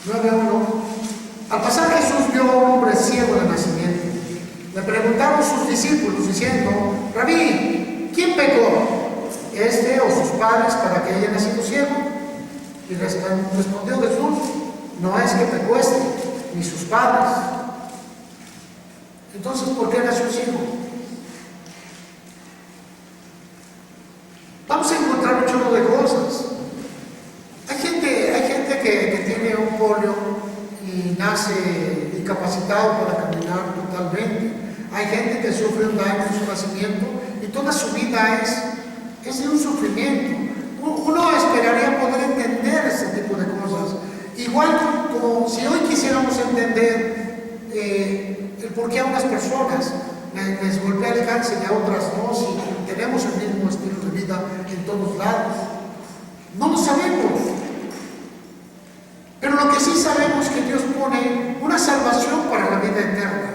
9:1, al pasar Jesús vio a un hombre ciego de nacimiento. Le preguntaron sus discípulos diciendo: Rabí, ¿quién pecó, este o sus padres, para que haya nacido ciego? Y respondió Jesús: no es que pecó este, ni sus padres. Entonces, ¿por qué nació ciego? Vamos a encontrar un chorro de cosas. Hay gente que tiene un polio y nace incapacitado para caminar totalmente. Hay gente que sufre un daño en su nacimiento y toda su vida es de un sufrimiento. Uno esperaría poder entender ese tipo de cosas. Igual como si hoy quisiéramos entender el por qué a unas personas les golpea el cáncer y a otras no, si tenemos el mismo estilo de vida en todos lados. No lo sabemos. Pero lo que sí sabemos es que Dios pone una salvación para la vida eterna.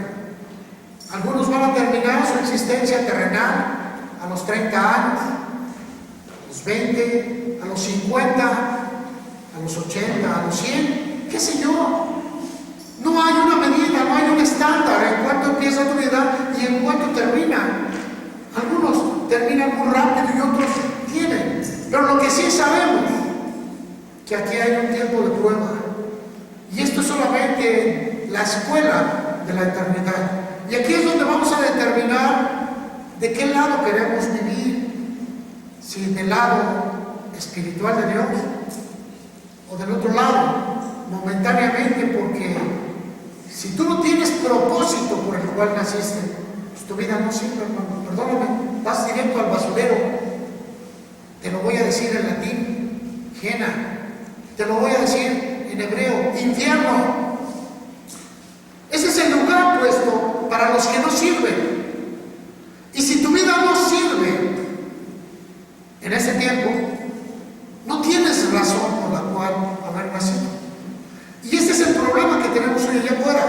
Algunos van a terminar su existencia terrenal a los 30 años, a los 20, a los 50, a los 80, a los 100, qué sé yo. No hay una medida, no hay un estándar en cuánto empieza tu vida y en cuánto termina. Algunos terminan muy rápido y otros tienen. Pero lo que sí sabemos, que aquí hay un tiempo de prueba. Y esto es solamente la escuela de la eternidad. Y aquí es donde vamos a determinar de qué lado queremos vivir. Si del lado espiritual de Dios o del otro lado, momentáneamente, porque si tú no tienes propósito por el cual naciste, pues tu vida no sirve, hermano. Perdóname, vas directo al basurero. Te lo voy a decir en latín, Gena. Te lo voy a decir en hebreo, infierno. Ese es el lugar puesto para los que no sirven. Y si tu vida no sirve en ese tiempo, no tienes razón por la cual haber nacido. Y ese es el problema que tenemos hoy allá afuera.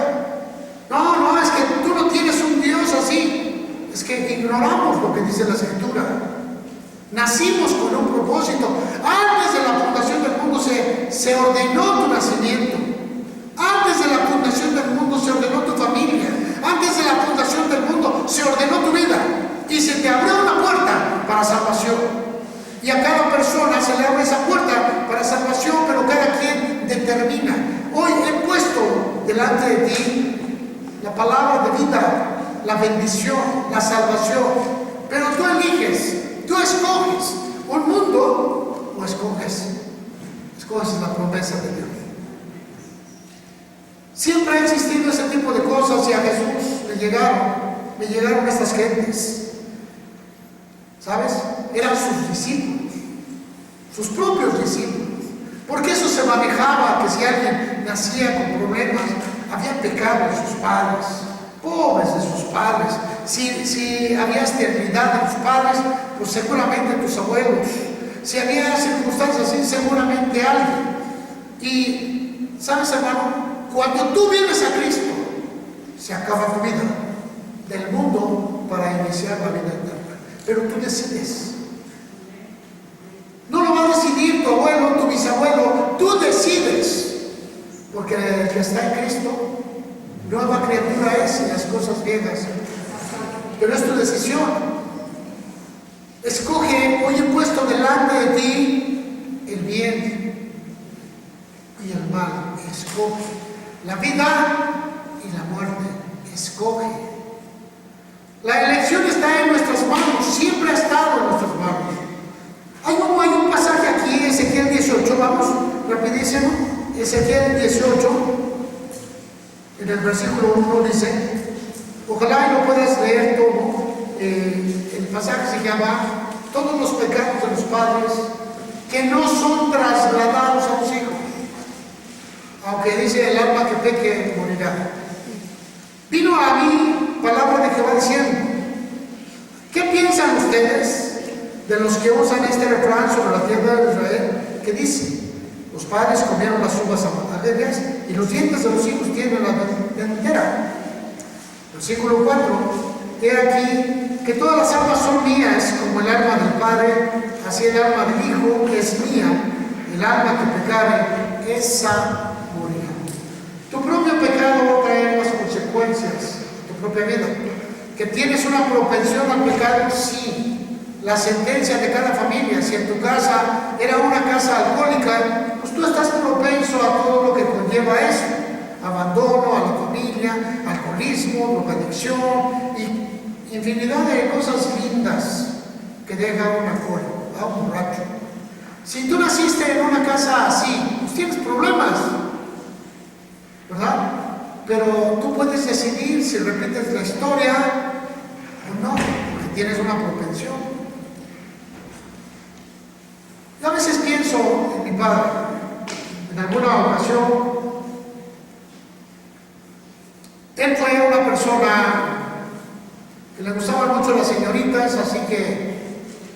No, es que tú no tienes un Dios así. Es que ignoramos lo que dice la Escritura. Nacimos con un propósito. Antes de la fundación del mundo se ordenó tu nacimiento. Antes de la fundación del mundo se ordenó tu familia. Antes de la fundación del mundo se ordenó tu vida. Y se te abrió una puerta para salvación. Y a cada persona se le abre esa puerta para salvación, pero cada quien determina. Hoy he puesto delante de ti la palabra de vida, la bendición, la salvación. Pero tú eliges, tú escoges un mundo o escoges la promesa de Dios. Siempre ha existido ese tipo de cosas y a Jesús le llegaron estas gentes. ¿Sabes? Eran sus discípulos, sus propios discípulos. Porque eso se manejaba, que si alguien nacía con problemas, había pecado de sus padres, pobres de sus padres. Si había esterilidad de tus padres, pues seguramente tus abuelos. Si había circunstancias así, seguramente alguien. Y, ¿sabes, hermano? Cuando tú vienes a Cristo, se acaba tu vida del mundo para iniciar la vida eterna. Pero tú decides. No lo va a decidir tu abuelo, tu bisabuelo, tú decides. Porque el que está en Cristo, nueva criatura es y las cosas viejas. Pero es tu decisión. Escoge, hoy he puesto delante de ti el bien y el mal. Escoge la vida y la muerte. Escoge. La elección está en nuestras manos, siempre ha estado en nuestras manos. Hay un pasaje aquí, Ezequiel 18, vamos, rapidísimo. Ezequiel 18, en el versículo 1 dice, ojalá y lo puedas leer todo. El pasaje se llama todos los pecados de los padres que no son trasladados a los hijos, aunque dice el alma que peque morirá. Vino a mí palabra de Jehová diciendo: ¿qué piensan ustedes de los que usan este refrán sobre la tierra de Israel, que dice: los padres comieron las uvas amargas y los dientes de los hijos tienen la dentera? Versículo 4: he aquí que todas las almas son mías, como el alma del Padre, así el alma del Hijo es mía. El alma que pecare, esa morirá. Tu propio pecado trae las consecuencias de tu propia vida. Que tienes una propensión al pecado, sí. La sentencia de cada familia: si en tu casa era una casa alcohólica, pues tú estás propenso a todo lo que conlleva eso: abandono a la familia, alcoholismo, drogadicción y infinidad de cosas lindas que deja un alcohólico, a un borracho. Si tú naciste en una casa así, pues tienes problemas, ¿verdad? Pero tú puedes decidir si repites la historia o no, porque tienes una propensión. Yo a veces pienso en mi padre. En alguna ocasión, él fue una persona que le gustaban mucho las señoritas, así que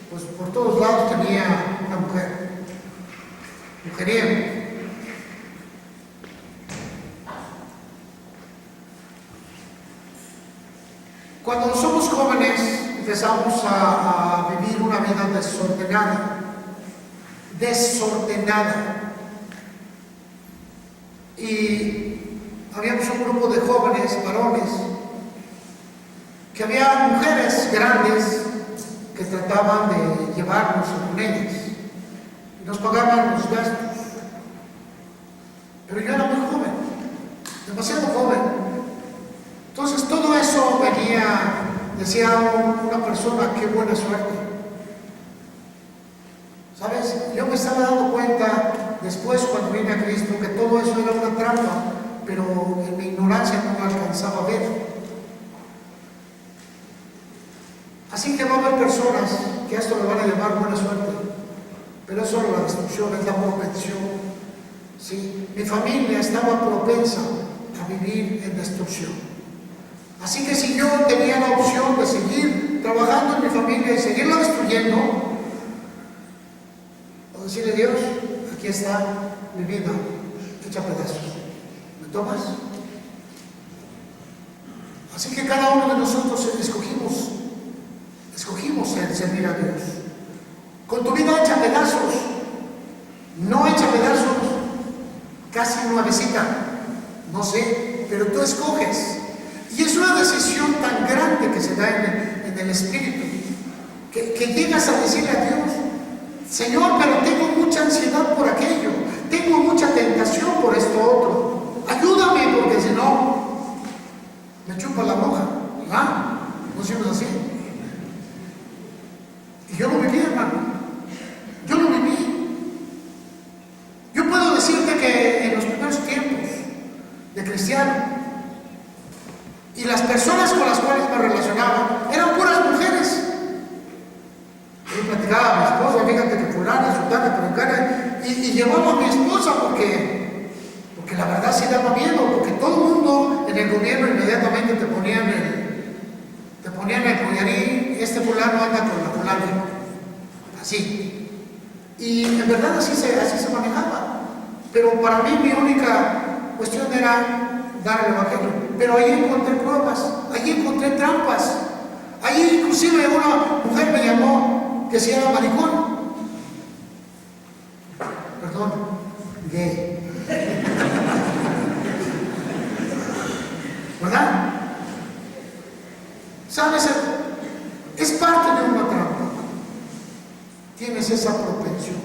pues por todos lados tenía una mujer, mujeriego. Cuando somos jóvenes empezamos a vivir una vida desordenada. Y habíamos un grupo de jóvenes, varones, que había mujeres grandes que trataban de llevarnos con ellas y nos pagaban los gastos. Pero yo era muy joven, demasiado joven. Entonces todo eso venía, decía una persona: qué buena suerte. ¿Sabes? Yo me estaba dando cuenta después, cuando vine a Cristo, que todo eso era una trampa, pero en mi ignorancia no alcanzaba a ver. Así que va a haber personas que a esto le van a llamar buena suerte, pero es solo la destrucción, es la propensión. ¿Sí? Mi familia estaba propensa a vivir en destrucción. Así que si yo tenía la opción de seguir trabajando en mi familia y seguirla destruyendo, o decirle: Dios, aquí está mi vida hecha pedazos, ¿me tomas? Así que cada uno de nosotros escogimos el servir a Dios. Con tu vida hecha pedazos, no hecha pedazos, casi nuevecita, no sé, pero tú escoges. Y es una decisión tan grande que se da en el espíritu, que llegas a decirle a Dios: Señor, pero tengo mucha ansiedad por aquello, tengo mucha tentación por esto otro, ayúdame, porque si no me chupa la moja, ¿verdad? No siempre así. Y yo lo viví, hermano, yo lo viví. Yo puedo decirte que en los primeros tiempos de cristiano, y las personas con las cuales me relacionaba eran puras mujeres. Yo platicaba a mi esposa: fíjate que fulana, sultana, perengana, y llevaba a mi esposa porque la verdad sí daba miedo, porque todo el mundo en el gobierno inmediatamente te ponían el collarín: este fulano anda con la fulana, así. Y en verdad así se manejaba. Pero para mí mi única cuestión era dar el evangelio. Pero ahí encontré pruebas, ahí encontré trampas. Ahí inclusive una mujer me llamó que se llama maricón. Perdón, gay. ¿Verdad? ¿Sabes? Es parte de una trampa. Tienes esa propensión.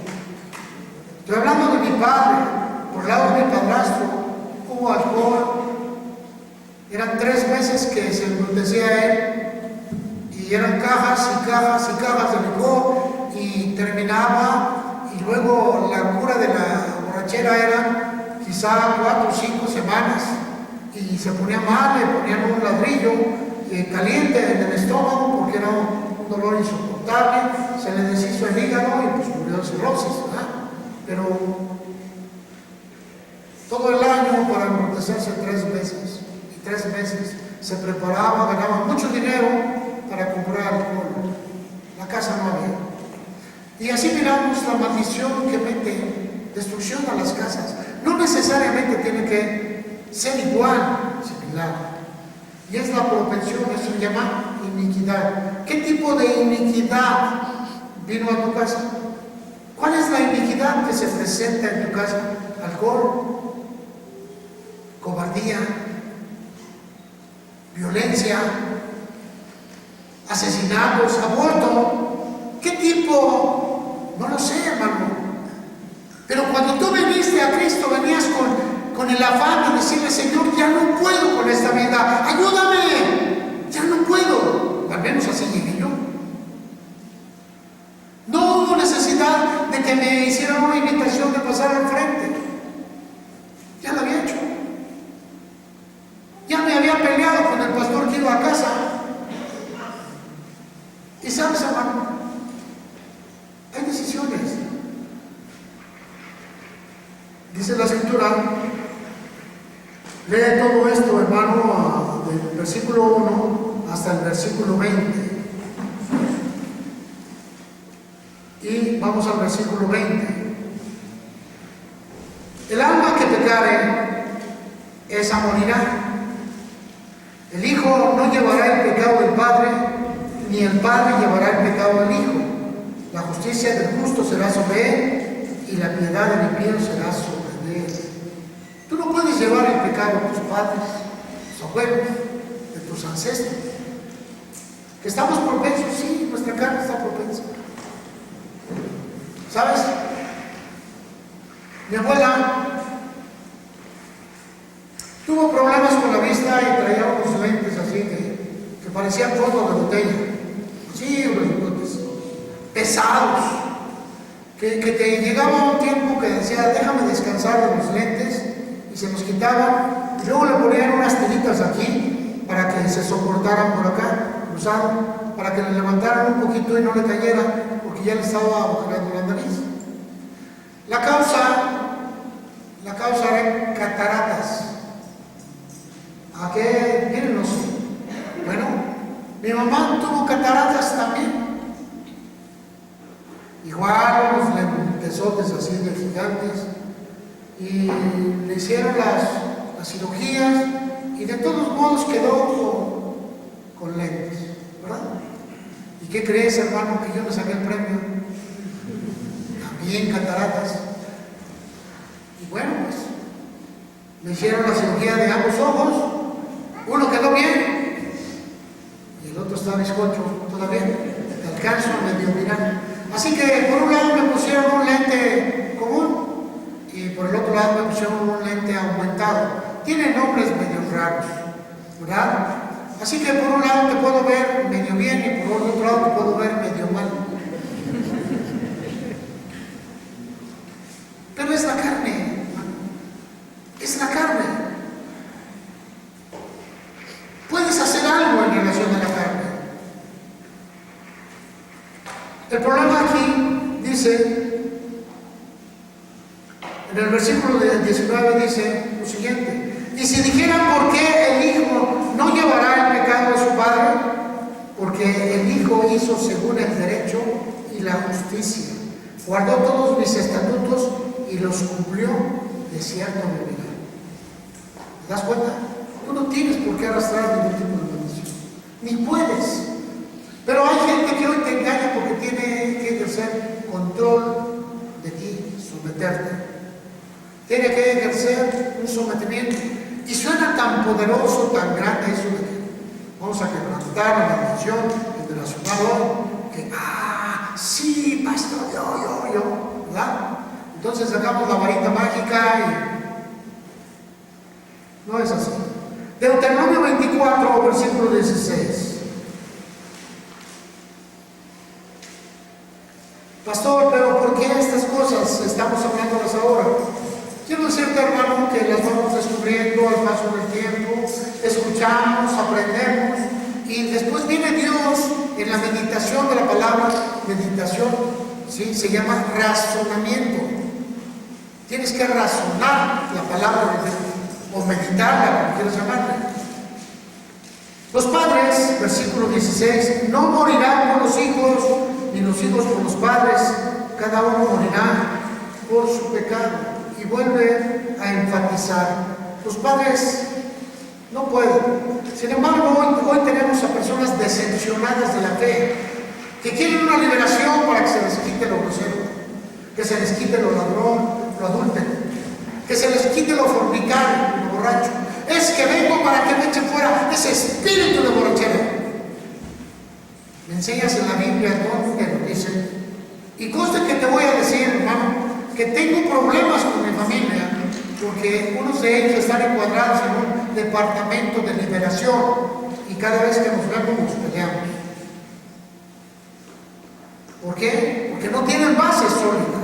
Estoy hablando de mi padre. Por el lado de mi padrastro hubo alcohol. Eran 3 meses que se embrutecía él, y eran cajas y cajas y cajas de licor, y terminaba, y luego la cura de la borrachera era quizá 4 o 5 semanas, y se ponía mal, le ponían un ladrillo caliente en el estómago porque era un dolor insoportable, se le deshizo el hígado y pues murió de cirrosis, ¿verdad? pero todo el año para embrutecerse 3 meses. Y 3 meses se preparaba, ganaba mucho dinero para comprar alcohol. La casa no había. Y así miramos la maldición que mete destrucción a las casas. No necesariamente tiene que ser igual, similar. Y es la propensión, eso se llama iniquidad. ¿Qué tipo de iniquidad vino a tu casa? ¿Cuál es la iniquidad que se presenta en tu casa? Alcohol, cobardía, violencia, asesinatos, aborto. ¿Qué tipo? No lo sé, hermano. Pero cuando tú viniste a Cristo, venías con el afán de decirle: Señor, ya no puedo con esta vida, ayúdame, ya no puedo. Al menos así llegué yo. No hubo necesidad de que me hicieran una invitación de pasar al frente. Ya lo había hecho. Ya me había peleado con el pastor que iba a casa. Y sabes, hermano, hay decisiones. Dice la Escritura, lee todo esto, hermano, del versículo 1 hasta el versículo 20. Y vamos al versículo 20. El alma que pecare, esa morirá. El Hijo no llevará el pecado del Padre, ni el Padre llevará el pecado del Hijo. La justicia del justo será sobre él, y la piedad del impío será sobre él. Tú no puedes llevar el pecado de tus padres, tus abuelos, de tus ancestros. Que estamos propensos, sí, nuestra carne está propensa. ¿Sabes? Mi abuela tuvo problemas con la vista y traía unos lentes así que parecían fondos de botella. Sí, unos lentes pesados. Que te llegaba un tiempo que decía: déjame descansar de los lentes, y se nos quitaban, y luego le ponían unas tiritas aquí para que se soportaran por acá, cruzado, para que le levantaran un poquito y no le cayera, porque ya le estaba agujereando la nariz. La causa eran cataratas. ¿A qué? Mírenos. Bueno, mi mamá tuvo cataratas también. Igual, unos lentesotes así de gigantes. Y le hicieron las cirugías, y de todos modos quedó con lentes, ¿verdad? ¿Y qué crees, hermano? Que yo me saqué el premio. También cataratas. Y bueno, pues me hicieron la cirugía de ambos ojos. Uno quedó bien y el otro está bizcocho todavía. Te alcanzo a medio mirar. Así que por un lado me pusieron un lente común, y por el otro lado me pusieron un lente aumentado. Tiene nombres medio raros, ¿verdad? Así que por un lado te puedo ver medio bien, y por otro lado te puedo ver medio mal. Pero es la carne, es la carne. Puedes hacer algo en relación a la carne. El problema aquí dice, en el versículo 19 dice lo siguiente: y si dijeran: ¿por qué el Hijo no llevará el pecado de su Padre? Porque el Hijo hizo según el derecho y la justicia, guardó todos mis estatutos y los cumplió, de cierto vivirá. ¿Te das cuenta? Tú no tienes por qué arrastrar ningún tipo de maldición, ni puedes. Pero hay gente que hoy te engaña porque tiene que ejercer control de ti, someterte. Tiene que ejercer un sometimiento. Y suena tan poderoso, tan grande eso de que vamos a quebrantar la maldición internacional, que sí, pastor, yo, ¿verdad? Entonces sacamos la varita mágica y no es así. Deuteronomio 24, versículo 16. Pastor, pero ¿por qué estas cosas estamos hablándolas ahora? Quiero decirte, hermano, que las vamos descubriendo al paso del tiempo, escuchamos, aprendemos, y después viene Dios en la meditación de la palabra. Meditación, ¿sí? Se llama razonamiento. Tienes que razonar la palabra de Dios, o meditarla, como quieras llamarla. Los padres, versículo 16, no morirán por los hijos, ni los hijos por los padres, cada uno morirá por su pecado. Y vuelve a enfatizar, los padres no pueden. Sin embargo, hoy tenemos a personas decepcionadas de la fe, que quieren una liberación para que se les quite lo grosero, que se les quite lo ladrón, lo adúltero, que se les quite lo fornicario, lo borracho. Es que vengo para que me eche fuera ese espíritu de borrachera. Me enseñas en la Biblia dónde lo dice. Y conste que te voy a decir, hermano, que tengo problemas con mi familia, porque unos de ellos están encuadrados en un departamento de liberación y cada vez que nos vemos nos peleamos. ¿Por qué? Porque no tienen bases sólidas.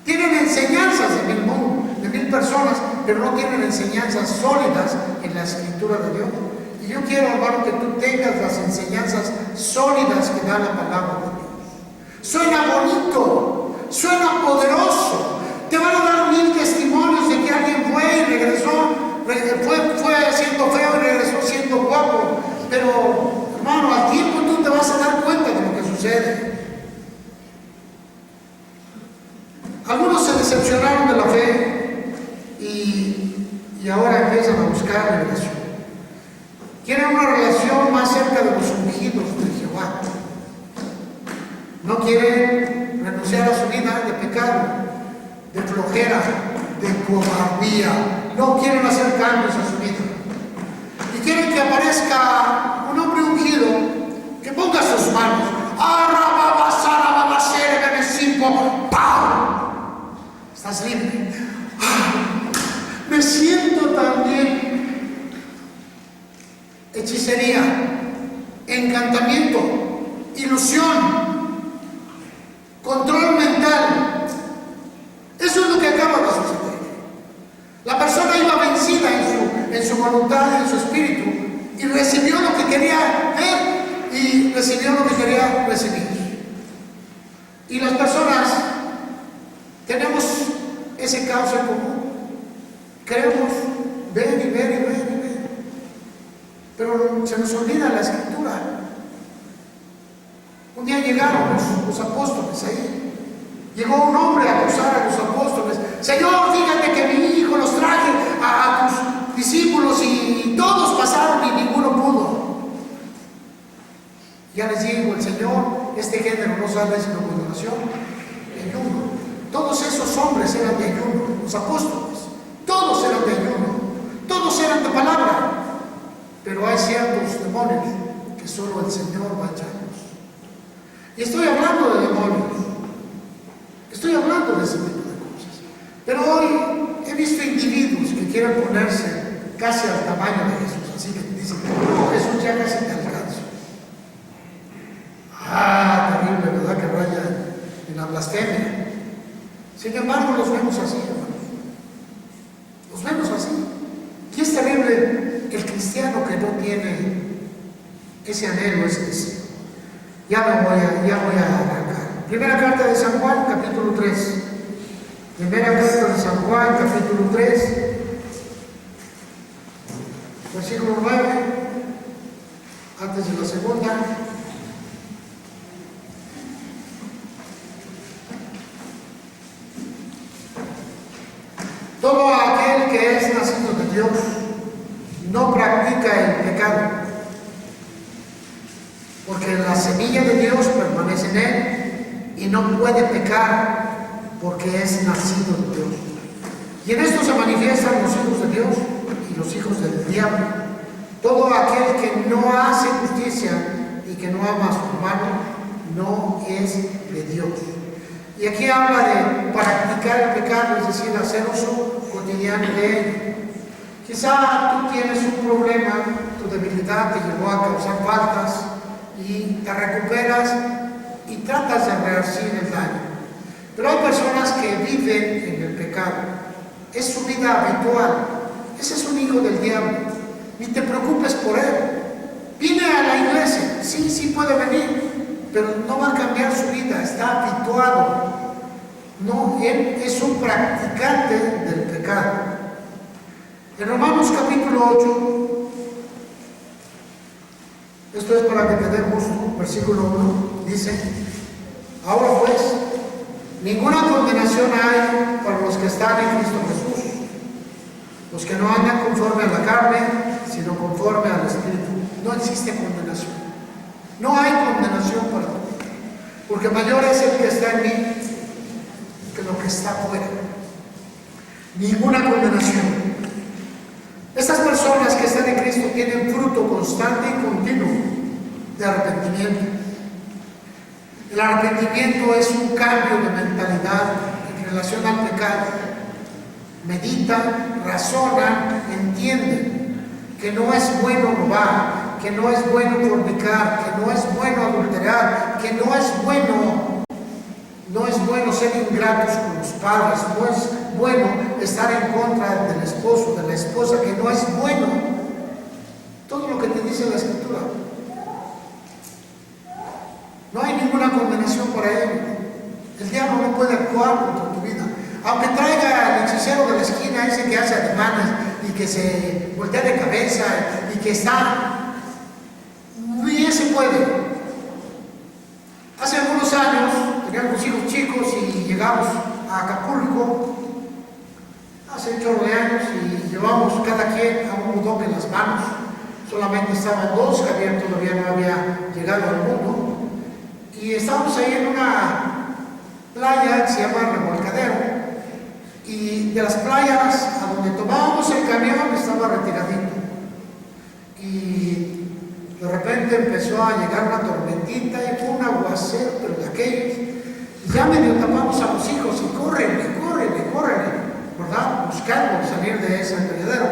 Tienen enseñanzas de mil personas, pero no tienen enseñanzas sólidas en la Escritura de Dios. Y yo quiero, hermano, que tú tengas las enseñanzas sólidas que da la palabra de Dios. Suena bonito, suena poderoso. Te van a dar 1000 testimonios de que alguien fue y regresó, fue siendo feo y regresó siendo guapo. Pero, hermano, al tiempo tú te vas a dar cuenta de lo que sucede. Algunos se decepcionaron de la fe y ahora empiezan a buscar relación. Quieren una relación más cerca de los ungidos de Jehová. No quieren renunciar a su vida de pecado, de flojera, de cobardía. No quieren hacer cambios a su vida. Y quieren que aparezca un hombre ungido que ponga sus manos. ¡Pau! Estás libre. Me siento tan bien. Hechicería, encantamiento, ilusión, control mental. Eso es lo que acaba de suceder. La persona iba vencida en su voluntad, en su espíritu, y recibió lo que quería ver y recibió lo que quería recibir. Y las personas tenemos ese caos en común. Queremos ver y ver y ver y ver, pero se nos olvida la Escritura. Un día llegaron los apóstoles ahí. Llegó un hombre a acusar a los apóstoles. Señor, fíjate que mi hijo los traje a tus discípulos y todos pasaron y ninguno pudo. Ya les digo, el Señor, este género no sale sino con oración y ayuno. Todos esos hombres eran de ayuno, los apóstoles. Todos eran de ayuno, todos eran de palabra. Pero hay ciertos demonios que solo el Señor va a echarlos. Y estoy hablando de demonios, estoy hablando de ese tipo de cosas. Pero hoy he visto individuos que quieren ponerse casi al tamaño de Jesús, así que dicen, no, Jesús ya casi te alcanza. Terrible, ¿verdad? Que raya en la blasfemia. Sin embargo, los vemos así, hermanos. Los vemos así. Y es terrible el cristiano que no tiene ese anhelo, ese deseo. Ya voy a arrancar. Primera carta de San Juan, capítulo 3. Primera carta de San Juan, capítulo 3, versículo 9, antes de la segunda. Todo aquel que es nacido de Dios no practica el pecado, porque la semilla de Dios permanece en él y no puede pecar porque es nacido de Dios. Y en esto se manifiestan los hijos de Dios y los hijos del diablo. Todo aquel que no hace justicia y que no ama a su hermano no es de Dios. Y aquí habla de practicar el pecado, es decir, hacer uso cotidiano de él. Quizá tú tienes un problema, tu debilidad te llevó a causar faltas y te recuperas y tratas de revertir el daño. Pero hay personas que viven en el pecado. Es su vida habitual. Ese es un hijo del diablo. Ni te preocupes por él. Viene a la iglesia. Sí puede venir, pero no va a cambiar su vida. Está habituado No, él es un practicante del pecado. En Romanos capítulo 8, esto es para que te dé gusto, versículo 1, dice: ahora pues, ninguna condenación hay para los que están en Cristo Jesús, los que no andan conforme a la carne, sino conforme al Espíritu. No existe condenación. No hay condenación para ti, porque mayor es el que está en mí que lo que está afuera. Ninguna condenación. Estas personas que están en Cristo tienen fruto constante y continuo de arrepentimiento. El arrepentimiento es un cambio de mentalidad en relación al pecado. Meditan, razonan, entienden que no es bueno robar, que no es bueno fornicar, que no es bueno adulterar, que no es bueno ser ingratos con los padres, no es bueno estar en contra del esposo, de la esposa, que no es bueno. Todo lo que te dice la Escritura. No hay ninguna condenación para él. El diablo no puede actuar contra tu vida. Aunque traiga al hechicero de la esquina, ese que hace ademanes y que se voltea de cabeza y que está, y ese puede. Hace algunos años teníamos hijos chicos y llegamos a Acapulco, hace un chorro de años, y llevamos cada quien a un budón en las manos. Solamente estaban dos, Javier todavía no había llegado al mundo, y estábamos ahí en una playa que se llama Revolcadero, y de las playas a donde tomábamos el camión estaba retiradito, y de repente empezó a llegar una tormentita y fue un aguacero, pero de aquellos, y ya medio tapamos a los hijos y córrele, ¿verdad? Buscando salir de ese atolladero.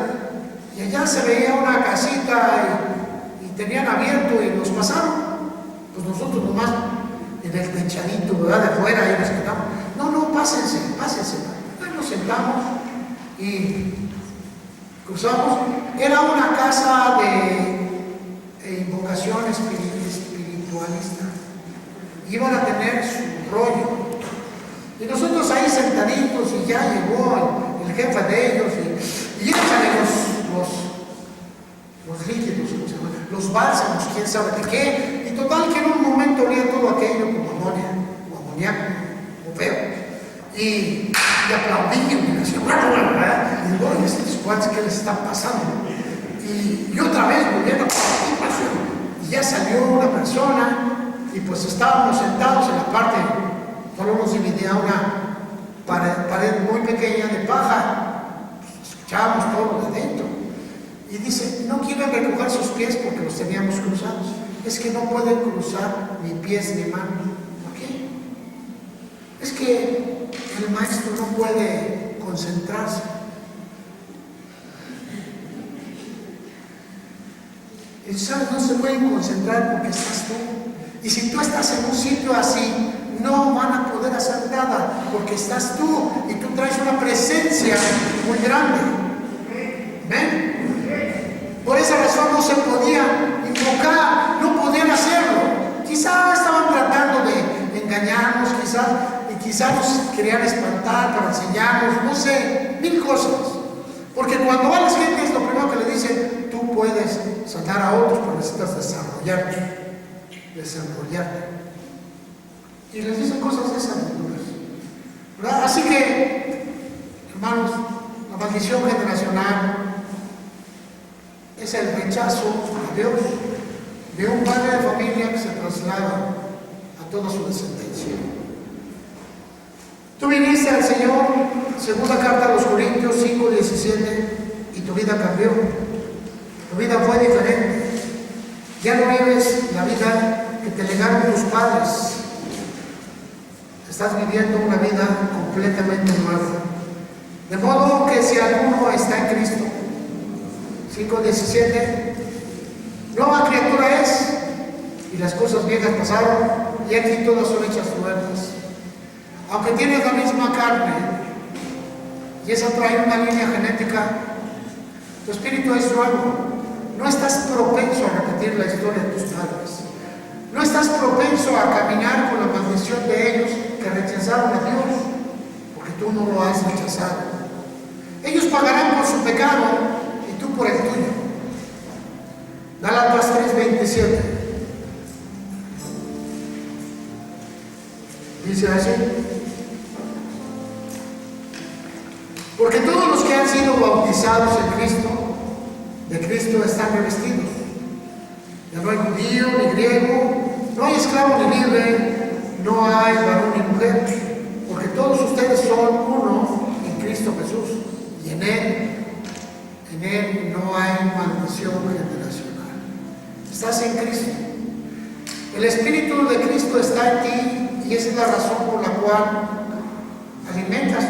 Y allá se veía una casita y tenían abierto y nos pasaron. Pues nosotros nomás en el techadito, ¿verdad? De afuera, ahí nos quedamos. No, pásense. Ahí nos sentamos y cruzamos. Era una casa de invocación espiritualista. Iban a tener su rollo. Y nosotros ahí sentaditos, y ya llegó el jefe de ellos, y échale los líquidos, los bálsamos, quién sabe de qué. Y total que en un momento olía todo aquello como amoníaco, o feo. Y aplaudían y decían, y digo, oye, estos cuates, ¿qué les está pasando? Y otra vez volvieron a y ya salió una persona, y pues estábamos sentados en la parte, solo nos dividía una pared muy pequeña de paja, pues escuchábamos todo de dentro. Y dice, no quieren recoger sus pies porque los teníamos cruzados. Es que no pueden cruzar ni pies ni manos. ¿Por qué? Es que el maestro no puede concentrarse. Y sabes, no se pueden concentrar porque estás tú. Y si tú estás en un sitio así, no van a poder hacer nada porque estás tú y tú traes una presencia muy grande. ¿Ven? Por esa razón no se podía invocar, no podían hacerlo. Quizás estaban tratando de engañarnos, quizás nos querían espantar para enseñarnos, no sé, mil cosas. Porque cuando van las gentes, lo primero que le dicen, tú puedes sanar a otros, pero necesitas desarrollarte. Y les dicen cosas de esas lecturas, ¿verdad? Así que, hermanos, la maldición generacional es el rechazo a Dios de un padre de familia que se traslada a toda su descendencia. Tú viniste al Señor, segunda carta a los Corintios 5:17, y tu vida cambió. Tu vida fue diferente. Ya no vives la vida que te legaron tus padres. Estás viviendo una vida completamente nueva. De modo que si alguno está en Cristo, 5:17, nueva criatura es, y las cosas viejas pasaron, y aquí todas son hechas nuevas. Aunque tienes la misma carne, y esa trae una línea genética, tu espíritu es nuevo. No estás propenso a repetir la historia de tus padres. No estás propenso a caminar con la maldición de ellos que rechazaron a Dios. tú no lo has rechazado. Ellos pagarán por su pecado y tú por el tuyo. Gálatas 3:27. Dice así: porque todos los que han sido bautizados en Cristo, de Cristo están revestidos. Ya no hay judío ni griego, no hay esclavo ni libre, no hay varón ni mujer, porque todos ustedes son uno en Cristo Jesús, y en Él no hay maldición generacional. Estás en Cristo. El Espíritu de Cristo está en ti, y esa es la razón por la cual alimentas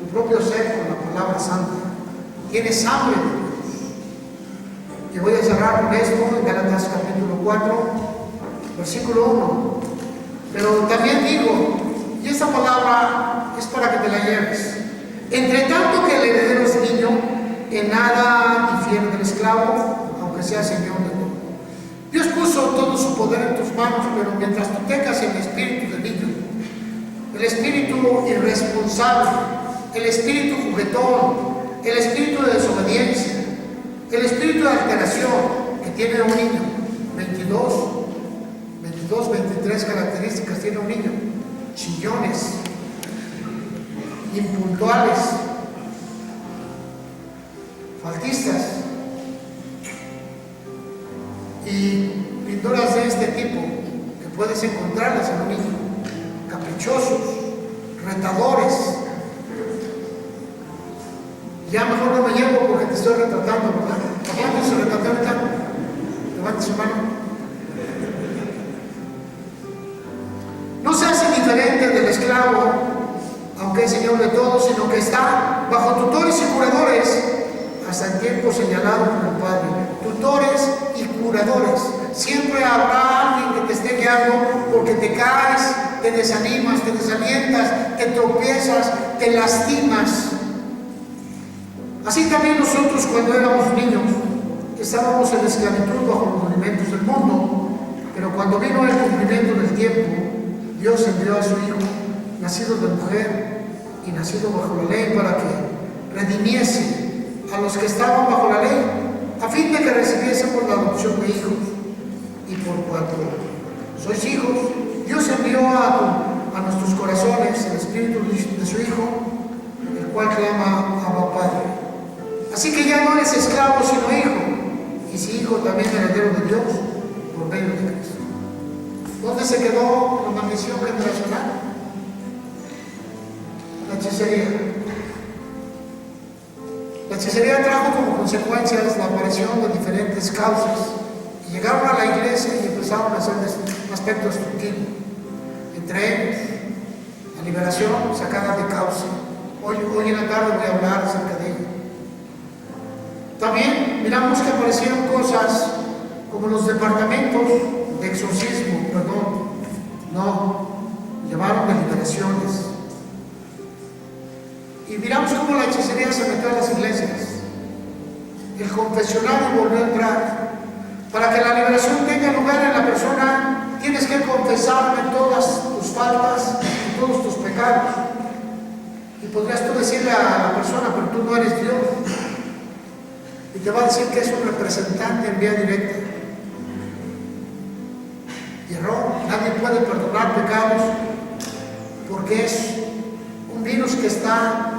tu propio ser con la palabra santa. Tienes hambre de Dios. Y voy a cerrar con esto en Gálatas capítulo 4, versículo 1. Pero también digo, y esta palabra es para que te la lleves: entre tanto que el heredero es niño, en nada difiere del esclavo, aunque sea señor de todo. Dios puso todo su poder en tus manos, pero mientras tú tengas el espíritu de niño, el espíritu irresponsable, el espíritu juguetón, el espíritu de desobediencia, el espíritu de alteración que tiene un niño, 23 características tiene un niño: chillones, impuntuales, faltistas y pinturas de este tipo que puedes encontrarlas en un niño: caprichosos, retadores. Ya mejor no me llevo porque te estoy retratando, ¿verdad? ¿Cuántos se retrató ahorita? Levante su mano. No se hace diferente del esclavo, aunque es señor de todos, sino que está bajo tutores y curadores hasta el tiempo señalado por el Padre. Tutores y curadores. Siempre habrá alguien que te esté guiando, porque te caes, te desanimas, te desalientas, te tropiezas, te lastimas. Así también nosotros, cuando éramos niños, estábamos en esclavitud bajo los rudimentos del mundo, pero cuando vino el cumplimiento del tiempo, Dios envió a su Hijo, nacido de mujer y nacido bajo la ley, para que redimiese a los que estaban bajo la ley, a fin de que recibiésemos la adopción de hijos. Y por cuanto sois hijos, Dios envió a nuestros corazones el Espíritu de su Hijo, el cual clama: Abba, Padre. Así que ya no eres esclavo, sino hijo, y si hijo, también heredero de Dios por medio de Cristo. ¿Dónde se quedó la maldición generacional? La hechicería. La hechicería trajo como consecuencias la aparición de diferentes causas, y llegaron a la iglesia y empezaron a hacer un aspecto destructivo. Entre ellos, la liberación sacada de causa. Hoy en la tarde voy a hablar acerca de ello. También miramos que aparecieron cosas como los departamentos de exorcismo, llevaron de liberaciones. Y miramos cómo la hechicería se metió a las iglesias. El confesionario volvió a entrar. Para que la liberación tenga lugar en la persona, tienes que confesarme todas tus faltas y todos tus pecados. Y podrías tú decirle a la persona: pero tú no eres Dios. Y te va a decir que es un representante en vía directa. Y error. Nadie puede perdonar pecados, porque es un virus que está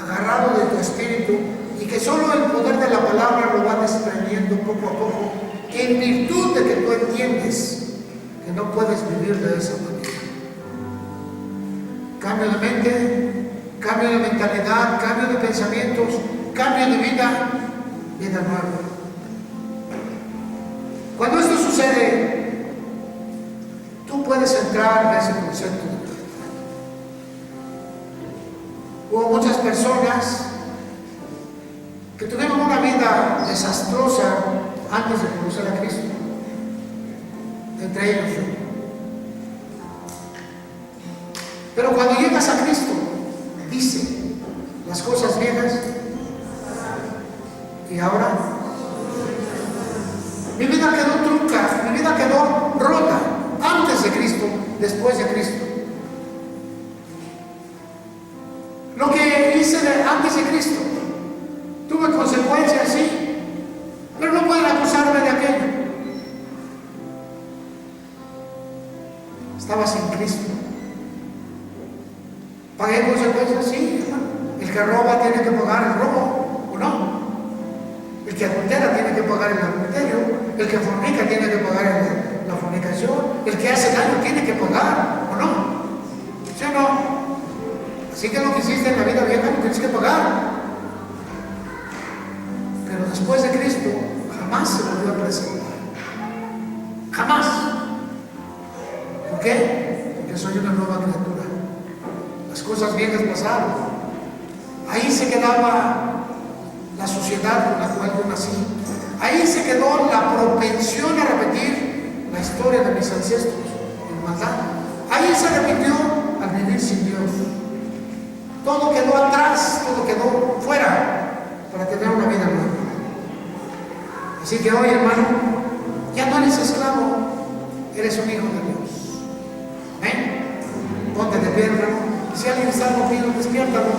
agarrado de tu espíritu, y que solo el poder de la palabra lo va desprendiendo poco a poco, en virtud de que tú entiendes que no puedes vivir de esa manera. Cambio de mente, cambio de mentalidad, cambio de pensamientos, cambio de vida, vida nueva. Cuando esto sucede, tú puedes entrar en ese concepto de libertad. Hubo muchas personas que tuvieron una vida desastrosa antes de conocer a Cristo, entre ellos yo. Pero cuando llegas a Cristo, dice: las cosas viejas, y ahora mi vida quedó trunca, mi vida quedó rota, antes de Cristo, después de Cristo. antes de Cristo. Tuve consecuencias, sí, pero no pueden acusarme de aquello. Estaba sin Cristo. ¿Pagué consecuencias? Sí, hermano. El que roba tiene que pagar el robo, ¿o no? El que adultera tiene que pagar el adulterio. El que fornica tiene que pagar la fornicación. El que hace daño tiene que pagar, ¿o no? ¿Sí o no? Así que lo que hiciste en la vida vieja lo tienes que pagar. Pero después de Cristo jamás se volvió a presentar. Jamás. ¿Por qué? Porque soy una nueva criatura. Las cosas viejas pasaron. Ahí se quedaba la sociedad con la cual yo nací. Ahí se quedó la propensión a repetir la historia de mis ancestros en maldad. Ahí se repitió al vivir sin Dios. Todo quedó atrás, todo quedó fuera para tener una vida nueva. Así que hoy, hermano, ya no eres esclavo, eres un hijo de Dios. ¿Amén? Ponte de pie, hermano. Si alguien está dormido, despiértalo.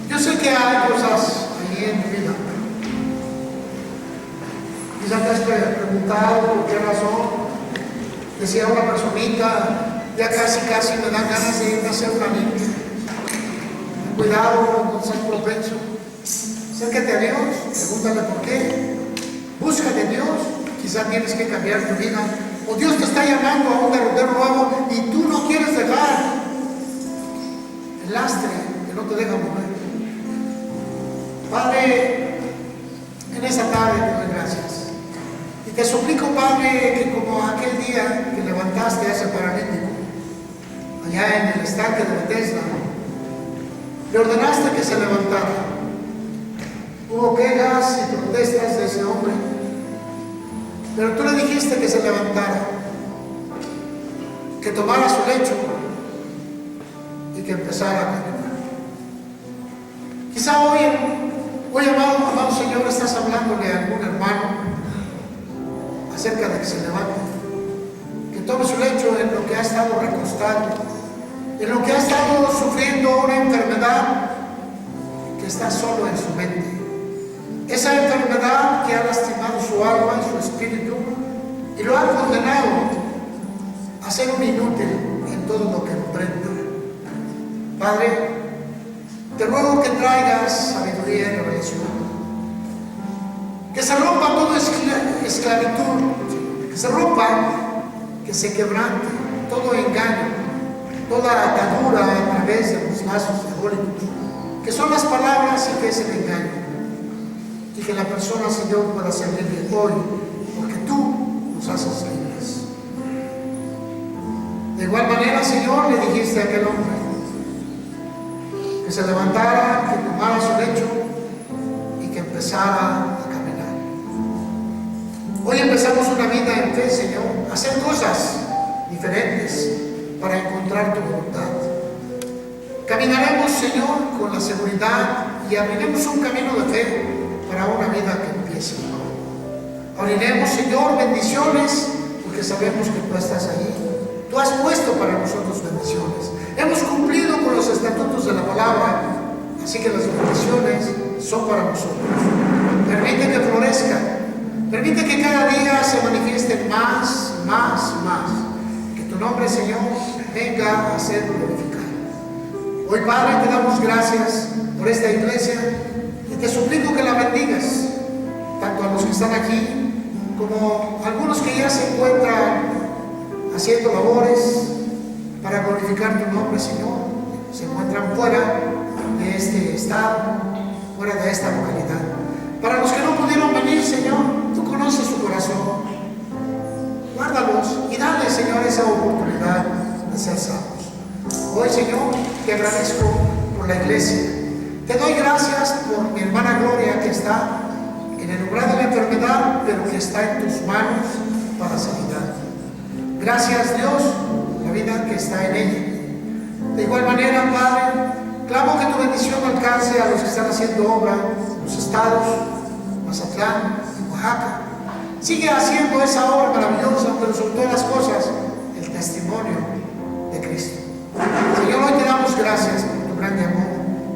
Yo sé que hay cosas ahí en mi vida. Quizás te has preguntado por qué razón. Decía una personita, ya casi me dan ganas de hacer una limpia. Cuidado, no seas propenso. Acércate a Dios, pregúntale por qué. Busca de Dios, quizás tienes que cambiar tu vida. O Dios te está llamando a un derrotero nuevo y tú no quieres dejar el lastre que no te deja mover. Padre, en esta tarde te doy gracias. Y te suplico, Padre, que como aquel día que levantaste a ese paralítico, allá en el estanque de Bethesda, le ordenaste que se levantara. Hubo quejas y protestas de ese hombre, pero tú le dijiste que se levantara, que tomara su lecho y que empezara a caminar. Quizá hoy, amado Señor, estás hablándole a algún hermano acerca de que se levante, que tome su lecho en lo que ha estado recostado, en lo que ha estado sufriendo una enfermedad que está solo en su mente. Esa enfermedad que ha lastimado su alma y su espíritu y lo ha condenado a ser un inútil en todo lo que emprenda. Padre, te ruego que traigas sabiduría y revelación. Que se rompa toda esclavitud, que se rompa, que se quebrante todo engaño, toda atadura a través de los lazos diabólicos, que son las palabras y que es el engaño. Y que la persona, Señor, pueda servirle hoy, porque tú nos haces libres. De igual manera, Señor, le dijiste a aquel hombre que se levantara, que tomara su lecho y que empezara a caminar. Hoy empezamos una vida en fe, Señor, a hacer cosas diferentes para encontrar tu voluntad. Caminaremos, Señor, con la seguridad y abriremos un camino de fe para una vida que empiece. Abriremos, Señor, bendiciones, porque sabemos que tú estás ahí. Tú has puesto para nosotros bendiciones. Hemos cumplido con los estatutos de la palabra, así que las bendiciones son para nosotros. Permite que florezca. Permite que cada día se manifieste más. Que tu nombre, Señor, venga a ser glorificado. Hoy, Padre, te damos gracias por esta iglesia. Te suplico que la bendigas, tanto a los que están aquí, como a algunos que ya se encuentran haciendo labores para glorificar tu nombre, Señor. Se encuentran fuera de este estado, fuera de esta localidad. Para los que no pudieron venir, Señor, tú conoces su corazón. Guárdalos y dale, Señor, esa oportunidad de ser salvos. Hoy, Señor, te agradezco por la iglesia. Te doy gracias por mi hermana Gloria, que está en el umbral de la enfermedad, pero que está en tus manos para sanidad. Gracias, Dios, por la vida que está en ella. De igual manera, Padre, clamo que tu bendición alcance a los que están haciendo obra en los estados, Mazatlán, Oaxaca. Sigue haciendo esa obra maravillosa, pero sobre todas las cosas, el testimonio de Cristo. Señor, hoy te damos gracias por tu grande amor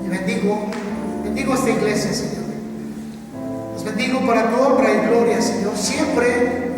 y bendigo esta iglesia, Señor. Los bendigo para tu honra y gloria, Señor. Siempre